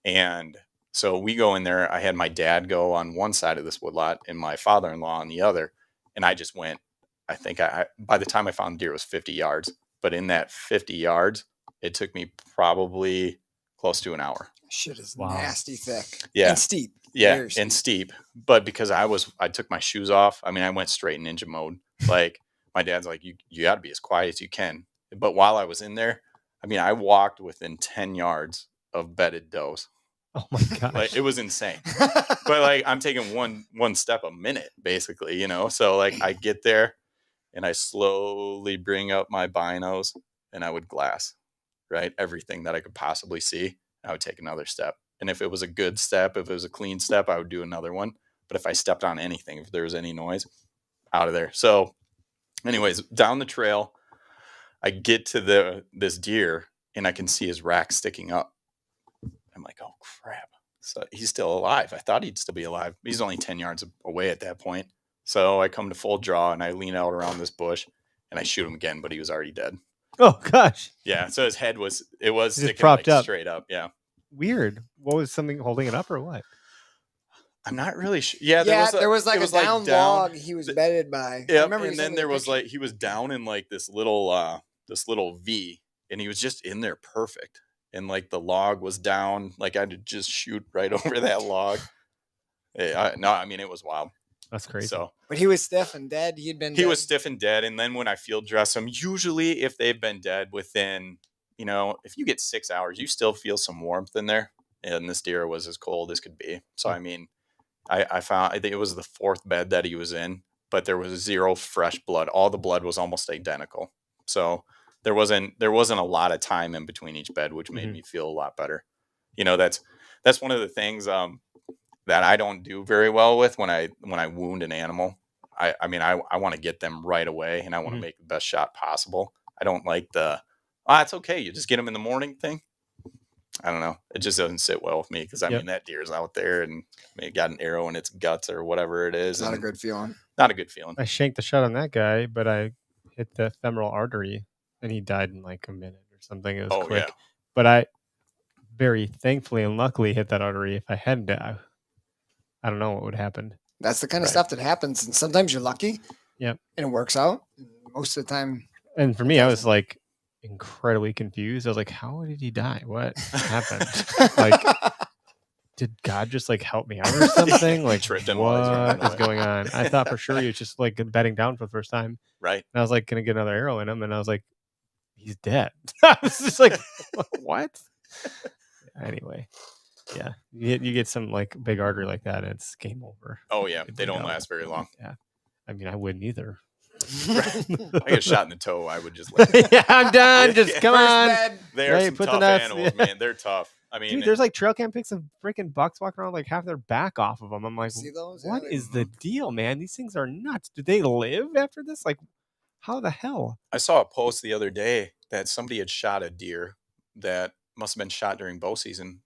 And so we go in there. I had my dad go on one side of this woodlot and my father-in-law on the other. And I just went, I think by the time I found the deer, it was 50 yards. But in that 50 yards, it took me probably close to an hour.
Shit is nasty thick.
Yeah.
And steep.
Yeah. And steep. But because I took my shoes off. I mean, I went straight ninja mode. Like my dad's like, you got to be as quiet as you can. But while I was in there, I mean, I walked within 10 yards of bedded does.
Oh my gosh.
Like it was insane. But like I'm taking one step a minute, basically, you know? So like I get there and I slowly bring up my binos and I would glass, right? Everything that I could possibly see. I would take another step. And if it was a good step, if it was a clean step, I would do another one. But if I stepped on anything, if there was any noise, out of there. So anyways, down the trail, I get to this deer and I can see his rack sticking up. I'm like, oh crap. So he's still alive. I thought he'd still be alive. He's only 10 yards away at that point. So I come to full draw and I lean out around this bush and I shoot him again, but he was already dead.
Oh gosh.
Yeah. So his head was sticking
propped
like
up.
straight up. Yeah.
Weird. What was something holding it up or what?
I'm not really sure. Yeah,
there was like a down log he was bedded by.
Yeah,
and
then there was like he was down in like this little V, and he was just in there perfect. And like the log was down, like I had to just shoot right over that log. I mean it was wild.
That's crazy.
So,
but he was stiff and dead. He
was stiff and dead. And then when I field dress them, usually if they've been dead within, if you get 6 hours, you still feel some warmth in there. And this deer was as cold as could be. So I mean. I think it was the fourth bed that he was in, but there was zero fresh blood. All the blood was almost identical. So there wasn't a lot of time in between each bed, which made me feel a lot better. That's one of the things that I don't do very well with when I wound an animal. I want to get them right away and I want to make the best shot possible. I don't like it's okay. You just get them in the morning thing. I don't know. It just doesn't sit well with me because I mean that deer's out there and it got an arrow in its guts or whatever it is.
Not a good feeling.
Not a good feeling.
I shanked the shot on that guy, but I hit the femoral artery and he died in like a minute or something. It was
Oh,
quick.
yeah.
But I very thankfully and luckily hit that artery. If I hadn't, I don't know what would happen.
That's the kind of
Right.
stuff that happens, and sometimes you're lucky.
Yep.
And it works out. Most of the time.
And for me, I was like incredibly confused. I was like, how did he die? What happened? Like, did God just like help me out or something? Like,
Tripped him while he's running
what is
away.
going on? I thought for sure he was just like bedding down for the first time.
Right.
And I was like, gonna get another arrow in him, and I was like, he's dead. I was just like, what? Anyway, yeah, you get some like big artery like that, and it's game over.
Oh, yeah.
It
They
bleed
don't
out.
last very long.
Yeah, I mean, I wouldn't either.
I get shot in the toe. I would just let
Yeah, I'm done. Just
Yeah.
come
First
on.
bed.
They are
Right,
some
put the
tough
nuts,
animals,
yeah.
man. They're tough. I mean,
Dude, there's like trail cam pics of freaking bucks walking around like half their back off of them. I'm like,
See those?
what
Yeah,
is the deal, man? These things are nuts. Do they live after this? Like, how the hell?
I saw a post the other day that somebody had shot a deer that must have been shot during bow season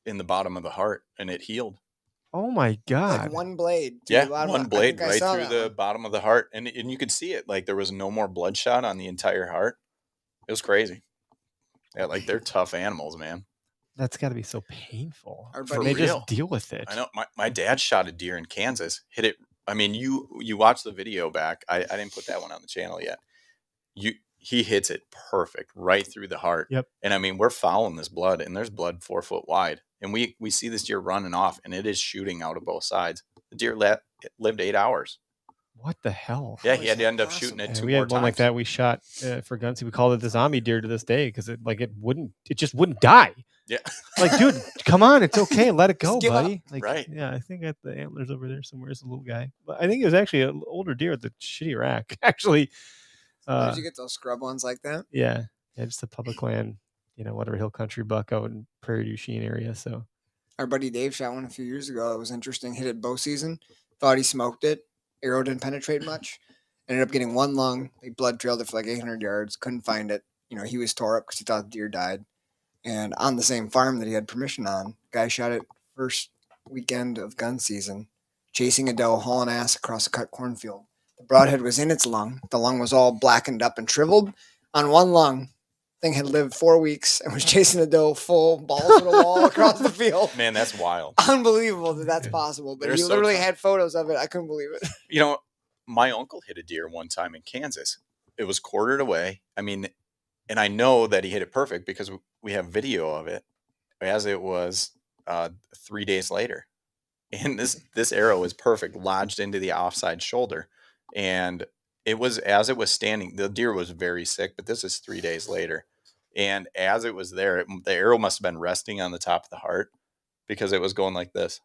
in the bottom of the heart, and it healed.
Oh my god!
Like one blade. to
Yeah,
the bottom.
one
I think
blade
I
right
saw
through
that
the
one.
bottom of the heart, and you could see it. Like there was no more bloodshot on the entire heart. It was crazy. Yeah, like they're tough animals, man.
That's got to be so painful.
Our
And
buddy-
they
For real.
just deal with it.
I know my dad shot a deer in Kansas, hit it. I mean, you watch the video back. I didn't put that one on the channel yet. He hits it perfect right through the heart.
Yep.
And I mean, we're following this blood, and there's blood 4 foot wide, and we see this deer running off, and it is shooting out of both sides. The deer lived 8 hours.
What the hell?
Yeah,
How
he
is
had to
that
end up
possible?
shooting it
Yeah,
2
we
more
had one like
times.
that we shot for guns. We called it the zombie deer to this day because it just wouldn't die.
Yeah.
Like, dude, come on, it's okay, let it go,
Just give up.
buddy. Like,
Right.
Yeah, I think at the antlers over there somewhere is a little guy, but I think it was actually an older deer at the shitty rack. Actually,
Where'd you get those scrub ones like that?
yeah, just a public land, whatever hill country buck out in Prairie du Chien area. So
Our buddy Dave shot one a few years ago. It was interesting. Hit it bow season. Thought he smoked it. Arrow didn't penetrate much. Ended up getting one lung. They blood trailed it for like 800 yards. Couldn't find it. He was tore up because he thought the deer died. And on the same farm that he had permission on, guy shot it first weekend of gun season, chasing a doe, hauling ass across a cut cornfield. The broadhead was in its lung. The lung was all blackened up and shriveled. On one lung, thing had lived 4 weeks and was chasing a doe full balls to the wall across the field.
Man, that's wild.
Unbelievable that that's
Yeah.
possible. But
They're
he
so
literally
tough.
had photos of it. I couldn't believe it.
My uncle hit a deer one time in Kansas. It was quartered away. I mean, and I know that he hit it perfect because we have video of it as it was 3 days later. And this arrow is perfect, lodged into the offside shoulder. And it was as it was standing, the deer was very sick, but this is 3 days later. And as it was there, the arrow must have been resting on the top of the heart because it was going like this.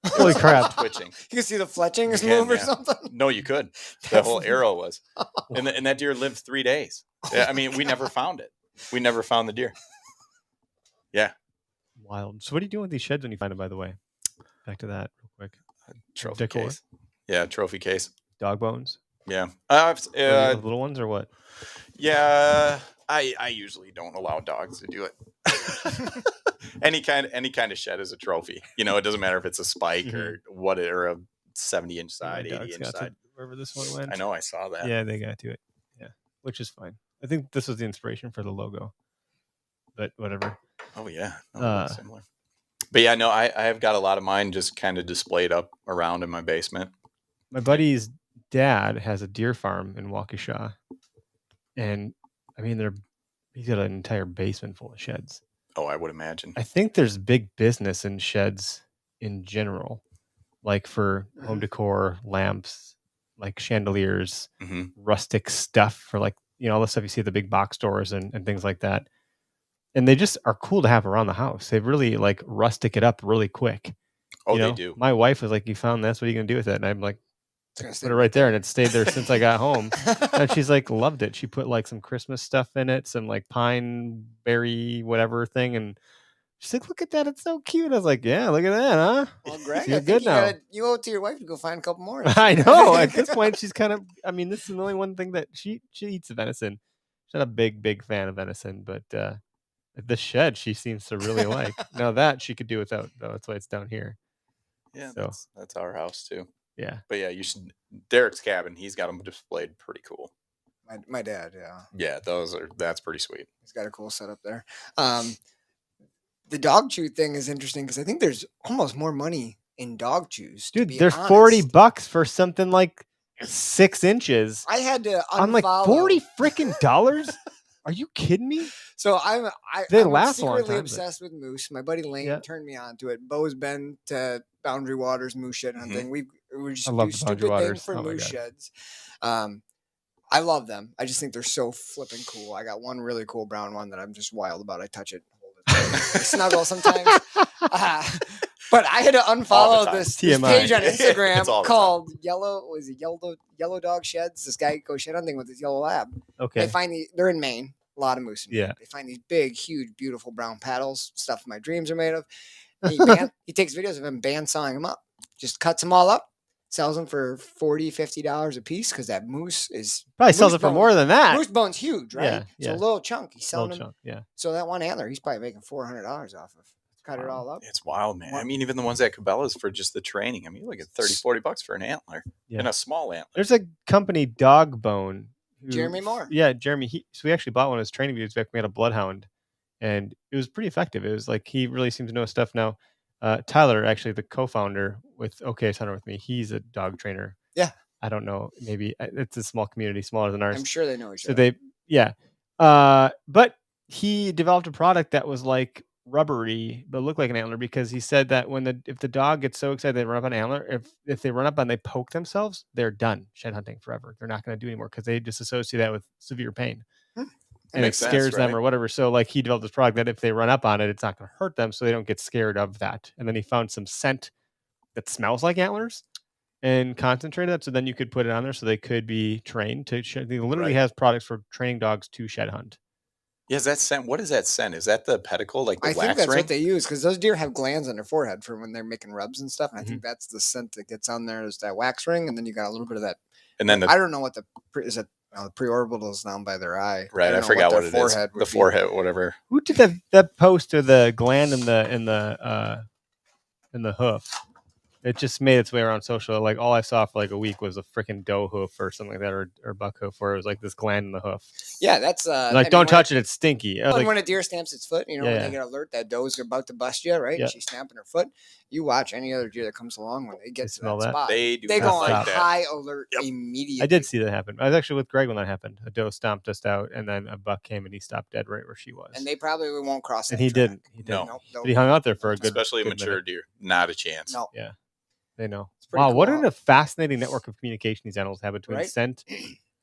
It
Holy
was
crap.
twitching.
You can see the fletchings
You can,
move or
yeah.
something.
No, you could. The whole arrow was. And that deer lived 3 days. Yeah, I mean, we never found it. We never found the deer. Yeah.
wild. So what are you doing with these sheds when you find them? By the way, back to that real quick.
Trophy
Decor?
case. Yeah, trophy case.
Dog bones.
Yeah.
Are they little ones or what?
Yeah. I usually don't allow dogs to do it. any kind of shed is a trophy. It doesn't matter if it's a spike or what or a 70-inch side,
My dogs
80-inch
got to
side.
wherever this one went.
I know I saw that.
Yeah, they got to it. Yeah, which is fine. I think this was the inspiration for the logo, but whatever.
Oh yeah. No,
Uh,
similar. But yeah, no, I have got a lot of mine just kind of displayed up around in my basement.
My buddy's dad has a deer farm in Waukesha, and I mean he's got an entire basement full of sheds.
Oh, I would imagine.
I think there's big business in sheds in general, like for home decor, lamps, like chandeliers,
hmm
rustic stuff for like all the stuff you see at the big box stores and things like that. And they just are cool to have around the house. They really like rustic it up really quick.
Oh, they do.
My wife was like, "You found this? What are you gonna do with it?" And I'm like,
It's gonna
"Put
stay
it right there." And it stayed there since I got home. And she's like, loved it. She put like some Christmas stuff in it, some like pine berry whatever thing, and she's like, "Look at that, it's so cute." I was like, "Yeah, look at that, huh?"
Well, Greg,
You're
I think
good now.
you owe it to your wife to go find a couple more.
I know. At this point, she's kind of. I mean, this is the only one thing that she eats venison. She's not a big fan of venison, but the shed she seems to really like. Now that she could do without, though. That's why it's down here.
Yeah,
So.
that's our house too.
Yeah.
But yeah, you should. Derek's cabin, he's got them displayed pretty cool.
My dad, yeah.
Yeah, that's pretty sweet.
He's got a cool setup there. The dog chew thing is interesting because I think there's almost more money in dog chews. To
Dude,
be
there's
honest.
$40 for something like 6 inches.
I had to unfollow.
I'm like, $40 freaking dollars? Are you kidding me?
So
They
I'm
last a long
secretly
time, but-
obsessed with moose. My buddy Lane
Yeah.
turned me on to it. Beau's been to Boundary Waters moose shed hunting. We just
I love
do
the Boundary
stupid thing
Waters.
for
Oh my
moose
God.
sheds. I love them. I just think they're so flipping cool. I got one really cool brown one that I'm just wild about. I touch it, hold it, I snuggle sometimes. But I had to
All
unfollow
the time.
this
TMI.
page on
It's
Instagram
all the
called Yellow Dog Sheds. This guy goes shed hunting with his yellow lab.
Okay.
They find they're in Maine, a lot of moose in Maine.
Yeah.
They find these big, huge, beautiful brown paddles, stuff my dreams are made of. And he takes videos of him bandsawing them up, just cuts them all up, sells them for $40, $50 a piece because that moose is
Probably sells it for more than that.
Moose bone's huge, right?
Yeah,
So
yeah.
a little chunk. He's selling
Little
them.
chunk, yeah.
So that one antler, he's probably making $400 off of. Cut it
Wow.
all up.
It's wild, man. I
What?
mean, even the ones at Cabela's for just the training. I mean, you look at $30-$40 for an antler
Yeah.
and a small antler.
There's a company, Dog Bone.
Jeremy Moore.
Yeah, Jeremy. So we actually bought one of his training videos back when we had a bloodhound, and it was pretty effective. It was like he really seems to know his stuff now. Tyler, actually the co-founder with OKS Hunter with me, he's a dog trainer.
Yeah.
I don't know. Maybe it's a small community, smaller than ours.
I'm sure they know each
So
other.
but he developed a product that was like rubbery, but looked like an antler because he said that if the dog gets so excited they run up an antler, if they run up and they poke themselves, they're done shed hunting forever. They're not going to do anymore because they just associate that with severe pain. And it
makes sense,
scares them
right?
or whatever. So like he developed this product that if they run up on it, it's not going to hurt them, so they don't get scared of that. And then he found some scent that smells like antlers and concentrated that, so then you could put it on there so they could be trained to shed. He literally
Right.
has products for training dogs to shed hunt.
Yeah, is that scent? What is that scent? Is that the pedicle, like the
I
wax
think that's
ring?
what they use because those deer have glands on their forehead for when they're making rubs and stuff. And I think that's the scent that gets on there is that wax ring, and then you got a little bit of that.
And then
I don't know what the preorbital is down by their eye.
right,
don't
I
know
forgot
their
what it is.
forehead
The
would be.
forehead, whatever.
Who did that post of the gland in the hoof? It just made its way around social. Like all I saw for like a week was a freaking doe hoof or something like that, or buck hoof, where it was like this gland in the hoof.
Yeah, that's
Like, don't touch it; it's stinky. I was like,
when a deer stamps its foot, when
Yeah.
they get alert that doe's about to bust you, right?
Yeah.
And she's stamping her foot. You watch any other deer that comes along when they get to
smell
that
that?
spot.
They do
They go
not
on
like that.
high alert
Yep.
immediately.
I did see that happen. I was actually with Greg when that happened. A doe stomped us out, and then a buck came and he stopped dead right where she was.
And they probably won't cross.
And
that
he
track.
didn't. He
No.
didn't.
Nope,
But he hung out there for a good,
Especially a
good
mature
minute.
deer. Not a chance.
No.
Yeah, they know.
It's pretty
Wow, what
cool.
a fascinating network of communication these animals have between
Right?
scent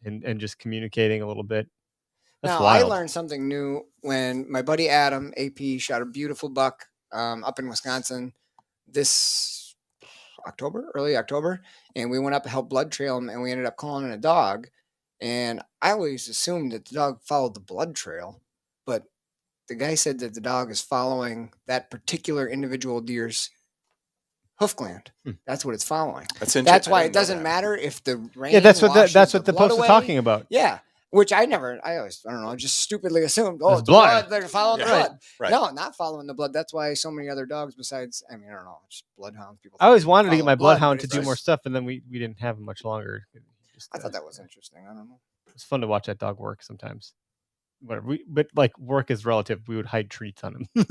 and just communicating a little bit. That's
Now
wild.
I learned something new when my buddy Adam AP shot a beautiful buck up in Wisconsin this early October, and we went up to help blood trail him, and we ended up calling in a dog. And I always assumed that the dog followed the blood trail, but the guy said that the dog is following that particular individual deer's hoof gland. That's what it's following.
That's
That's why
I
it
didn't know
doesn't
that.
matter if the rain.
Yeah, that's what
washes
the
blood
post was
away.
talking about.
Yeah, which I don't know, just stupidly assumed. Oh,
It's
it's blood.
blood.
They're following the
Yeah.
blood.
Right.
No, not following the blood. That's why so many other dogs besides, I don't know, just bloodhounds. People.
I always wanted to get
follow
my
blood,
bloodhound
but
to
it's
do
just-
more stuff, and then we didn't have him much longer.
I thought that was interesting. I don't know.
It's fun to watch that dog work sometimes. Whatever. But like work is relative. We would hide treats on him.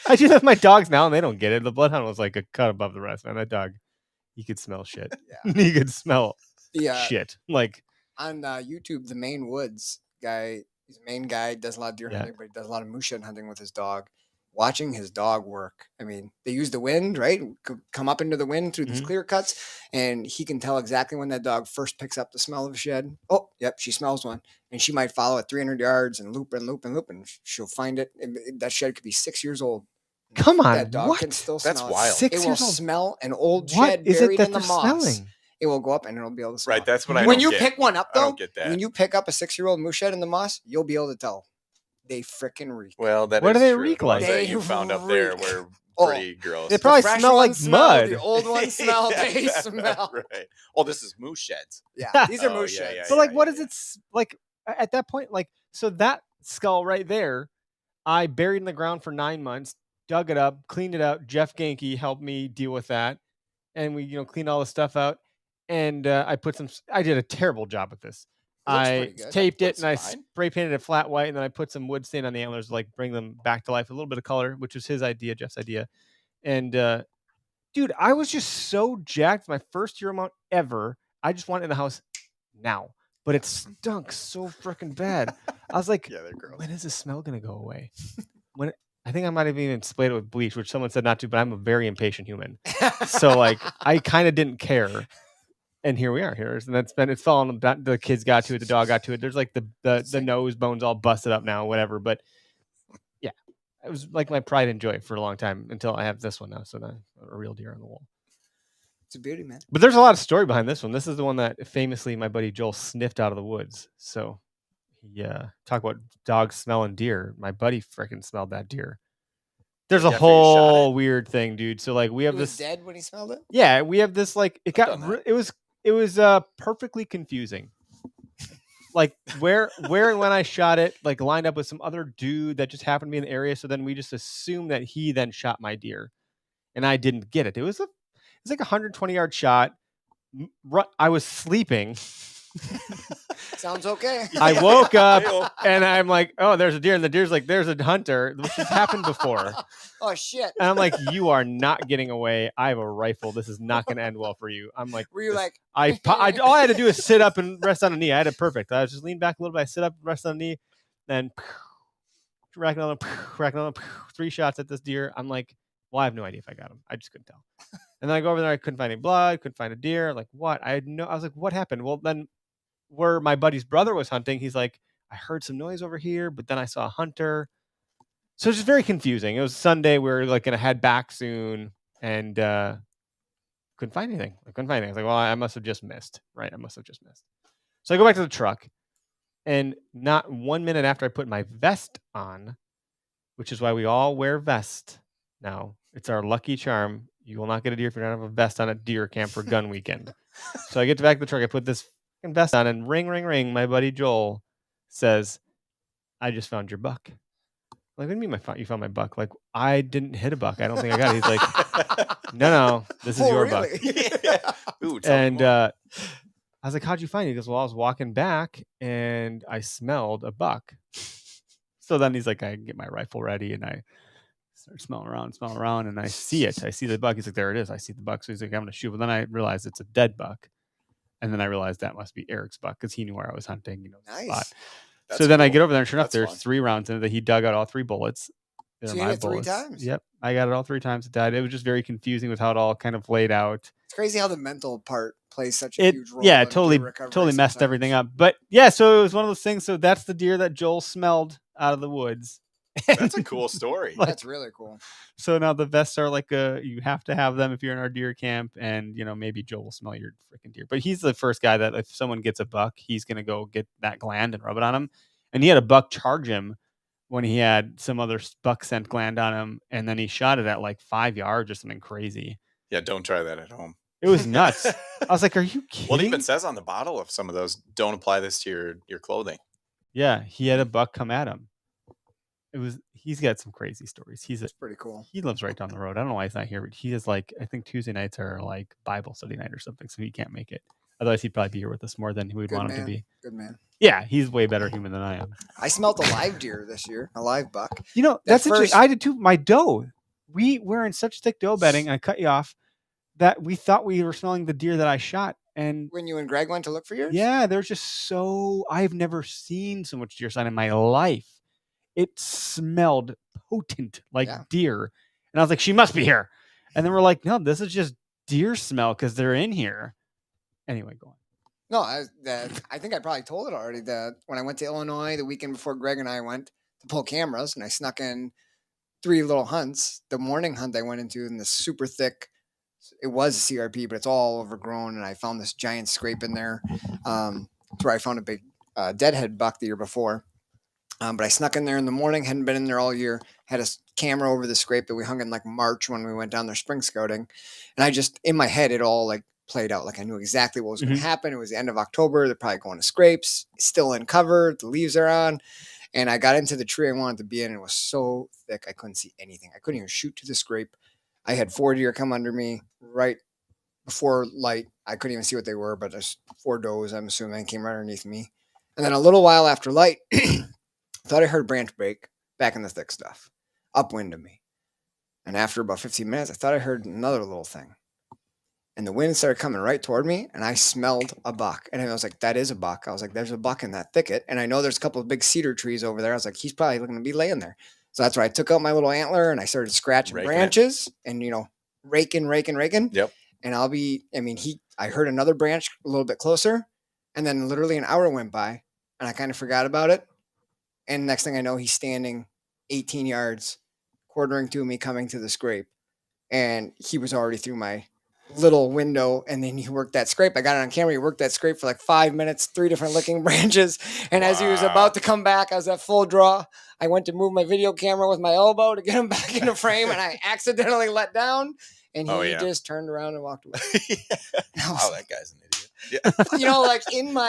I do that with my dogs now, and they don't get it. The bloodhound was like a cut above the rest, man. That dog, he could smell shit.
Yeah.
He could smell
The
shit. Like,
on YouTube, the Maine Woods guy, he's a Maine guy, does a lot of deer
Yeah.
hunting, but he does a lot of moose shed hunting with his dog. Watching his dog work, I mean, they use the wind, right? Come up into the wind through these
Mhm.
clear cuts, and he can tell exactly when that dog first picks up the smell of a shed. Oh, yep, she smells one, and she might follow it 300 yards and loop and loop and loop, and she'll find it. That shed could be 6 years old.
come on,
That dog can
what?
still
That's
smell it.
wild.
6
It will
years old.
smell an old
What
shed
is it
buried
that
in the
they're
moss.
smelling?
It will go up and it'll be able to smell.
Right. That's what I
When
don't
you
get.
pick one up,
I
though,
don't get that.
when you pick up a 6-year-old moose shed in the moss, you'll be able to tell. They freaking reek.
Well, that
What
is
do they
true.
reek
The ones
like?
that you
They
found up there
reek.
were
Oh.
pretty gross.
They probably
The fresh
smell like
ones
mud.
The old ones smell. They
Yeah,
smell.
Right. Oh, this is moose sheds.
Yeah, these are
Oh,
moose
yeah,
sheds.
yeah,
But like,
yeah,
what
yeah,
is it like at that point? Like, so that skull right there, I buried in the ground for 9 months, dug it up, cleaned it out. Jeff Genke helped me deal with that, and we, cleaned all the stuff out. and I put some. I did a terrible job with this.
It looks
I
pretty good.
taped it
Looks
and I
fine.
spray painted it flat white, and then I put some wood stain on the antlers, to, like bring them back to life, a little bit of color, which was his idea, Jeff's idea. And dude, I was just so jacked. My first deer mount ever. I just want it in the house now, but it stunk so freaking bad. I was like,
Yeah, they're gross.
when is the smell gonna go away? I think I might have even sprayed it with bleach, which someone said not to, but I'm a very impatient human, so like I kind of didn't care. And here we are. And it's fallen. The kids got to it. The dog got to it. There's like the nose bones all busted up now, whatever. But yeah, it was like my pride and joy for a long time until I have this one now. So now a real deer on the wall.
It's a beauty, man.
But there's a lot of story behind this one. This is the one that famously my buddy Joel sniffed out of the woods. So yeah, talk about dogs smelling deer. My buddy freaking smelled that deer. There's a
After you shot
whole weird thing, dude. So like we have
It was
this.
dead when he smelled it.
Yeah, we have this like it
I've
got
done that.
it was perfectly confusing. Like where and when I shot it, like lined up with some other dude that just happened to be in the area. So then we just assumed that he then shot my deer, and I didn't get it. It was like a 120-yard shot. I was sleeping.
Sounds okay.
I woke up
Hey-o.
and I'm like, oh, there's a deer, and the deer's like, there's a hunter, which has happened before.
Oh shit.
And I'm like, you are not getting away. I have a rifle. This is not going to end well for you. I'm like,
Were you
this-
like?
all I had to do is sit up and rest on a knee. I had it perfect. I was just lean back a little bit. I sit up, rest on a knee, then rack another, 3 shots at this deer. I'm like, well, I have no idea if I got him. I just couldn't tell. And then I go over there. I couldn't find any blood. Couldn't find a deer. Like what? I was like, what happened? Well, then where my buddy's brother was hunting, he's like, I heard some noise over here, but then I saw a hunter. So it's just very confusing. It was Sunday. We were like going to head back soon, and couldn't find anything. I couldn't find anything. I was like, well, I must have just missed. Right? I must have just missed. So I go back to the truck, and not 1 minute after I put my vest on, which is why we all wear vests now. It's our lucky charm. You will not get a deer if you don't have a vest on at deer camp for gun weekend. So I get back to the truck. I put this fucking vest on, and ring, ring, ring. My buddy Joel says, I just found your buck. Like, what do you mean you found my buck? Like, I didn't hit a buck. I don't think I got it. He's like, no, this is
Oh,
your
really?
buck.
Ooh, tell me
And
more.
I was like, how'd you find it? He goes, well, I was walking back and I smelled a buck. So then he's like, I get my rifle ready and I start smelling around, and I see it. I see the buck. He's like, there it is. I see the buck. So he's like, I'm going to shoot. But then I realized it's a dead buck. And then I realized that must be Eric's buck because he knew where I was hunting. The spot.
Nice.
So then I
cool.
get over there, and sure enough,
That's
there's
fun.
3 rounds in it that he dug out all 3 bullets. They're
So you
my
hit it 3
bullets.
times?
Yep. I got it all 3 times. It died. It was just very confusing with how it all kind of laid out.
It's crazy how the mental part plays such a huge role.
Yeah,
in
totally
deer recovery
messed
sometimes.
everything up. But yeah, so it was one of those things. So that's the deer that Joel smelled out of the woods.
That's a cool story.
Like-
That's really cool.
So now the vests are like you have to have them if you're in our deer camp, and maybe Joel will smell your freaking deer. But he's the first guy that if someone gets a buck, he's gonna go get that gland and rub it on him. And he had a buck charge him when he had some other buck scent gland on him, and then he shot it at like 5 yards or something crazy.
Yeah, don't try that at home.
It was nuts. I was like, "Are you kidding?"
Well, it even says on the bottle of some of those, don't apply this to your clothing.
Yeah, he had a buck come at him. He's got some crazy stories.
It's pretty cool.
He lives right down the road. I don't know why he's not here, but he is like, I think Tuesday nights are like Bible study night or something, so he can't make it. Otherwise, he'd probably be here with us more than we'd
Good
want him
man.
to be.
Good man.
Yeah, he's way better human than I am.
I smelt a live deer this year, a live buck.
That's interesting.
first-
I did too. My doe. We're in such thick doe bedding. I cut you off that we thought we were smelling the deer that I shot, and
When you and Greg went to look for yours?
yeah, there's just I've never seen so much deer sign in my life. It smelled potent like
Yeah.
deer. And I was like, she must be here. And then we're like, no, this is just deer smell because they're in here. Anyway, go on.
No, I think I probably told it already that when I went to Illinois the weekend before Greg and I went to pull cameras, and I snuck in 3 little hunts. The morning hunt I went into in this super thick, it was a CRP, but it's all overgrown, and I found this giant scrape in there. It's where I found a big deadhead buck the year before. But I snuck in there in the morning, hadn't been in there all year, had a camera over the scrape that we hung in like March when we went down there spring scouting. And I just, in my head, it all like played out. Like I knew exactly what was going to happen. It was the end of October. They're probably going to scrapes, still in cover. The leaves are on. And I got into the tree I wanted to be in. And it was so thick, I couldn't see anything. I couldn't even shoot to the scrape. I had 4 deer come under me right before light. I couldn't even see what they were, but there's 4 does, I'm assuming, came right underneath me. And then a little while after light, thought I heard a branch break back in the thick stuff, upwind of me. And after about 15 minutes, I thought I heard another little thing. And the wind started coming right toward me, and I smelled a buck. And I was like, that is a buck. I was like, there's a buck in that thicket. And I know there's a couple of big cedar trees over there. I was like, he's probably going to be laying there. So that's why I took out my little antler and I started scratching branches and, raking.
Yep.
And I heard another branch a little bit closer. And then literally an hour went by and I kind of forgot about it. And next thing I know, he's standing 18 yards, quartering to me, coming to the scrape. And he was already through my little window, and then he worked that scrape. I got it on camera. He worked that scrape for like 5 minutes, 3 different licking branches. And as he was about to come back, I was at full draw. I went to move my video camera with my elbow to get him back in the frame, and I accidentally let down. And he just turned around and walked away.
That guy's an idiot.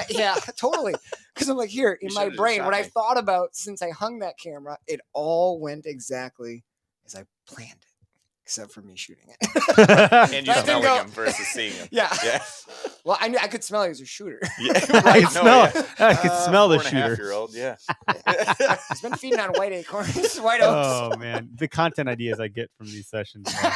Yeah. Totally. Because I'm like, here in my brain, what I thought about since I hung that camera, it all went exactly as I planned it. Except for me shooting it.
And you smelling him versus seeing him.
Yeah. Well, I knew I could smell he was a shooter.
I could smell the shooter.
4.5-year-old, yeah.
He's been feeding on white acorns, white oats.
Oh man, the content ideas I get from these sessions, man,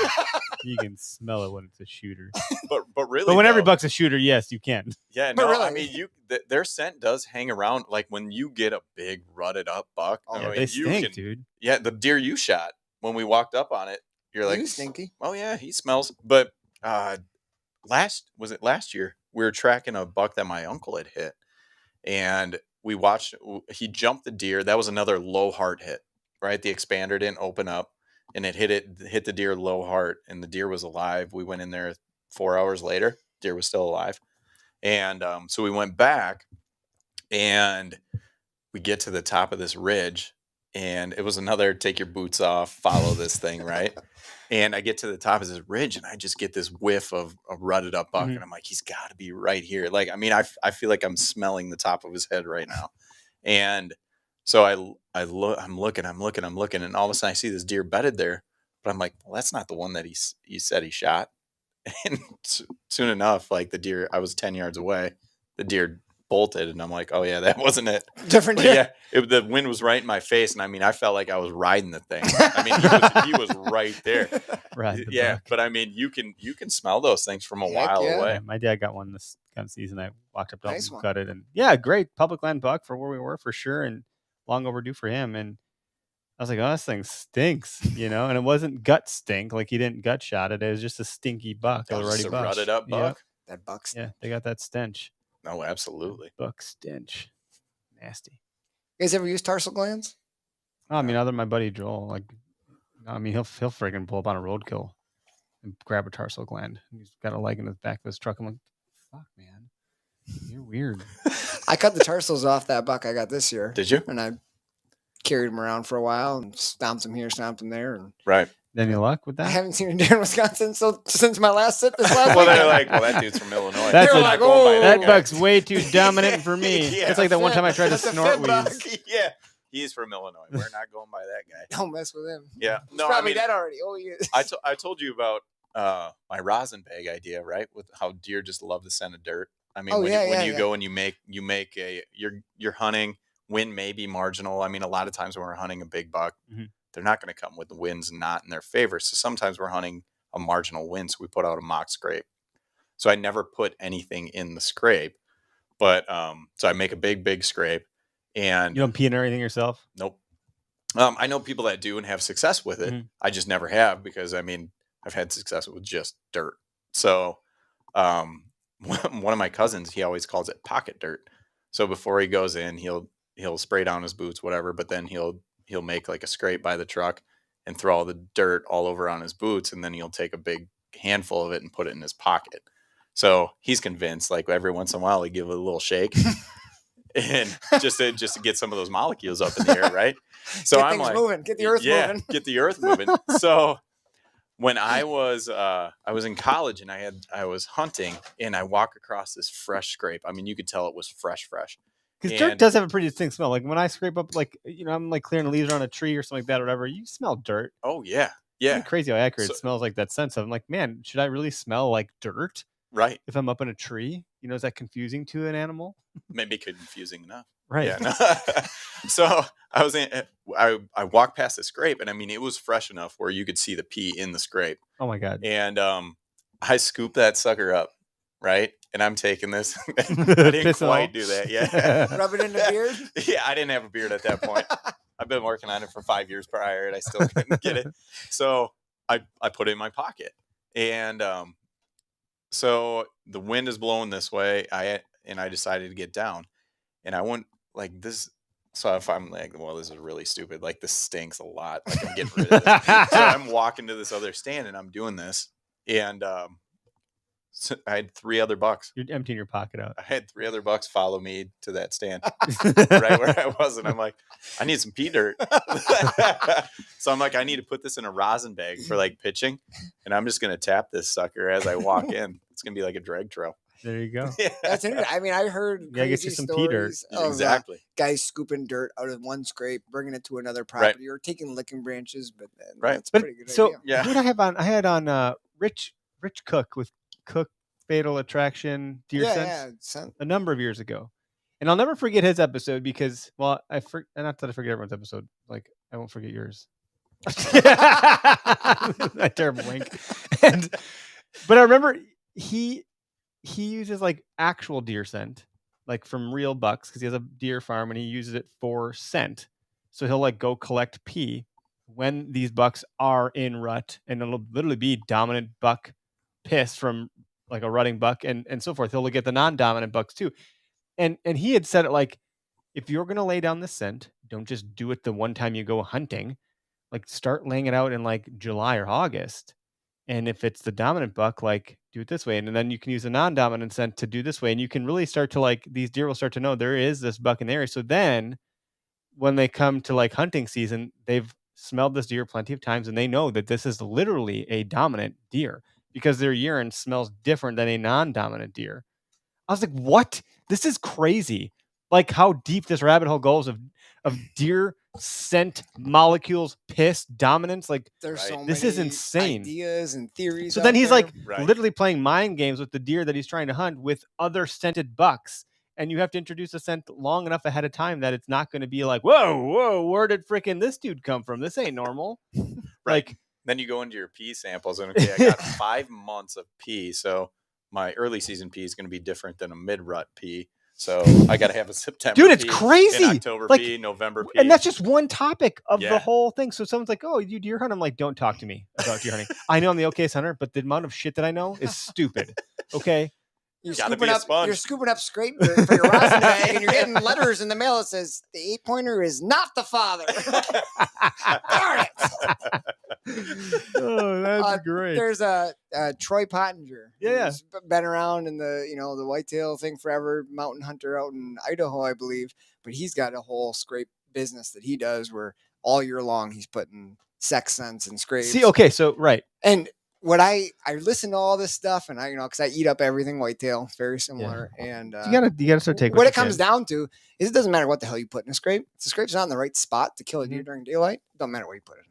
you can smell it when it's a shooter.
But really,
when every buck's a shooter, yes, you can.
Yeah, no, really. I mean, their scent does hang around. Like when you get a big rutted up buck,
they stink, dude.
Yeah, the deer you shot when we walked up on it. You're like,
stinky.
Oh yeah, he smells. But last year we were tracking a buck that my uncle had hit, and we watched. He jumped the deer. That was another low heart hit. Right, the expander didn't open up, and it hit the deer low heart, and the deer was alive. We went in there 4 hours later. Deer was still alive, and so we went back, and we get to the top of this ridge. And it was another take your boots off, follow this thing, right? And I get to the top of this ridge and I just get this whiff of a rutted up buck. And I'm like, he's got to be right here. Like, I mean, I feel like I'm smelling the top of his head right now. And so I'm looking. And all of a sudden I see this deer bedded there. But I'm like, well, that's not the one that he said he shot. And soon enough, like the deer, I was 10 yards away. The deer bolted, and I'm like, oh yeah, that wasn't it.
Different deer.
Yeah, the wind was right in my face, and I mean, I felt like I was riding the thing. I mean, he was right there.
Right.
Yeah, but I mean, you can smell those things from a while away.
Yeah, my dad got one this gun season. I walked up to him and cut it, and great public land buck for where we were for sure, and long overdue for him. And I was like, oh, this thing stinks, and it wasn't gut stink, like he didn't gut shot it. It was just a stinky buck.
That was just a rutted up buck.
Yeah. That buck
stink. Yeah, they got that stench.
Oh, absolutely.
Buck stench. Nasty.
You guys ever use tarsal glands?
Oh, I mean, other than my buddy Joel, he'll friggin' pull up on a roadkill and grab a tarsal gland. He's got a leg in the back of his truck. I'm like, fuck, man. You're weird.
I cut the tarsals off that buck I got this year.
Did you?
And I carried him around for a while and stomped him here, stomped him there. And
right.
Any luck with that?
I haven't seen a deer in Wisconsin since my last sit this last
Well,
week.
they're like, well, that dude's from Illinois.
That buck's way too dominant for me. It's like that one time I tried to snort weeds.
Yeah, he's from Illinois. We're not going by that guy.
Don't mess with him.
Yeah,
no, probably dead already. Oh, he is.
I told you about my rosin bag idea, right? With how deer just love the scent of dirt. I mean, when you go and you make you're hunting, wind may be marginal. I mean, a lot of times when we're hunting a big buck. Mm-hmm. They're not going to come with the winds not in their favor. So sometimes we're hunting a marginal wind, so we put out a mock scrape. So I never put anything in the scrape, but so I make a big scrape. And
you don't pee in anything yourself?
Nope. I know people that do and have success with it. Mm-hmm. I just never have because, I mean, I've had success with just dirt. So one of my cousins, he always calls it pocket dirt. So before he goes in, he'll spray down his boots, whatever, but then he'll make like a scrape by the truck and throw all the dirt all over on his boots. And then he'll take a big handful of it and put it in his pocket. So he's convinced, like every once in a while, he give it a little shake and just to get some of those molecules up in the air. Right. So
get
I'm
things
like,
moving. Get the earth moving.
Get the earth moving. So when I was in college and I was hunting and I walk across this fresh scrape. I mean, you could tell it was fresh.
Because dirt does have a pretty distinct smell. Like when I scrape up, I'm like clearing the leaves around a tree or something like that or whatever, you smell dirt.
Oh, yeah. Yeah.
Pretty crazy how accurate
So-
it smells like that sense of. I'm like, man, should I really smell like dirt
Right.
if I'm up in a tree? You know, is that confusing to an animal?
Maybe confusing enough.
Right.
Yeah. No. So I was I walked past the scrape, and I mean, it was fresh enough where you could see the pee in the scrape.
Oh my God.
And I scooped that sucker up, right? And I'm taking this. I didn't
Piss and
quite
all.
do that. Yeah.
Rub it in the beard.
Yeah, I didn't have a beard at that point. I've been working on it for 5 years prior, and I still couldn't get it. So I put it in my pocket, and so the wind is blowing this way. I decided to get down, and I went like this. So if I'm like, well, this is really stupid. Like this stinks a lot. Like I'm getting rid of this. So I'm walking to this other stand, and I'm doing this, and so I had 3 other bucks.
You're emptying your pocket out.
I had 3 other bucks follow me to that stand right where I was. And I'm like, I need some pea dirt. So I'm like, I need to put this in a rosin bag for like pitching. And I'm just going to tap this sucker as I walk in. It's going to be like a drag trail.
There you go.
Yeah.
That's interesting. I mean, I heard
Yeah, get
crazy
you some pea dirt.
stories of
Exactly.
guys scooping dirt out of one scrape, bringing it to another property, or taking licking branches. But then
Right.
that's a
But
pretty good
so
idea.
Yeah.
who did I have on? I had on Rich Cook with Cook Fatal Attraction Deer Sense a number of years ago, and I'll never forget his episode because, well, not that I forget everyone's episode. Like I won't forget yours. A terrible wink. But I remember he uses like actual deer scent, like from real bucks, because he has a deer farm and he uses it for scent. So he'll like go collect pee when these bucks are in rut, and it'll literally be dominant buck piss from like a rutting buck and so forth. He'll get the non-dominant bucks too. And he had said it like, if you're gonna lay down the scent, don't just do it the one time you go hunting. Like start laying it out in like July or August. And if it's the dominant buck, like do it this way. And then you can use a non-dominant scent to do this way. And you can really start to like, these deer will start to know there is this buck in the area. So then when they come to like hunting season, they've smelled this deer plenty of times and they know that this is literally a dominant deer because their urine smells different than a non-dominant deer. I was like, what? This is crazy. Like how deep this rabbit hole goes of deer scent molecules, piss, dominance. Like
There's so
this
many
is insane.
ideas and theories.
So then
out
he's
there.
like
Right.
literally playing mind games with the deer that he's trying to hunt with other scented bucks. And you have to introduce a scent long enough ahead of time that it's not going to be like, whoa, where did frickin' this dude come from? This ain't normal.
Right.
Like,
Then you go into your pea samples, and okay, I got 5 months of pea. So my early season pea is going to be different than a mid rut pea. So I got to have a September
dude, it's
pea,
crazy.
an October
Like,
pea, November pea.
and that's just one topic of the
Yeah.
whole thing. So someone's like, oh, you deer hunt? I'm like, don't talk to me about deer hunting. I know I'm the okayest hunter, but the amount of shit that I know is stupid. Okay.
You're
Gotta
scooping
be a
up.
sponge.
You're scooping up scrape dirt for your rosin bag, and you're getting letters in the mail that says the 8-pointer is not the father. Darn it!
Oh, that's great.
There's a Troy Pottinger.
Yeah.
who's been around in the whitetail thing forever. Mountain hunter out in Idaho, I believe. But he's got a whole scrape business that he does where all year long he's putting sex scents and scrapes.
See, okay, so right.
And what I listen to all this stuff, and I because I eat up everything whitetail, it's very similar. And
You gotta start taking
what it comes down to is it doesn't matter what the hell you put in a scrape. If the scrape's not in the right spot to kill a deer during daylight, it don't matter what you put in it.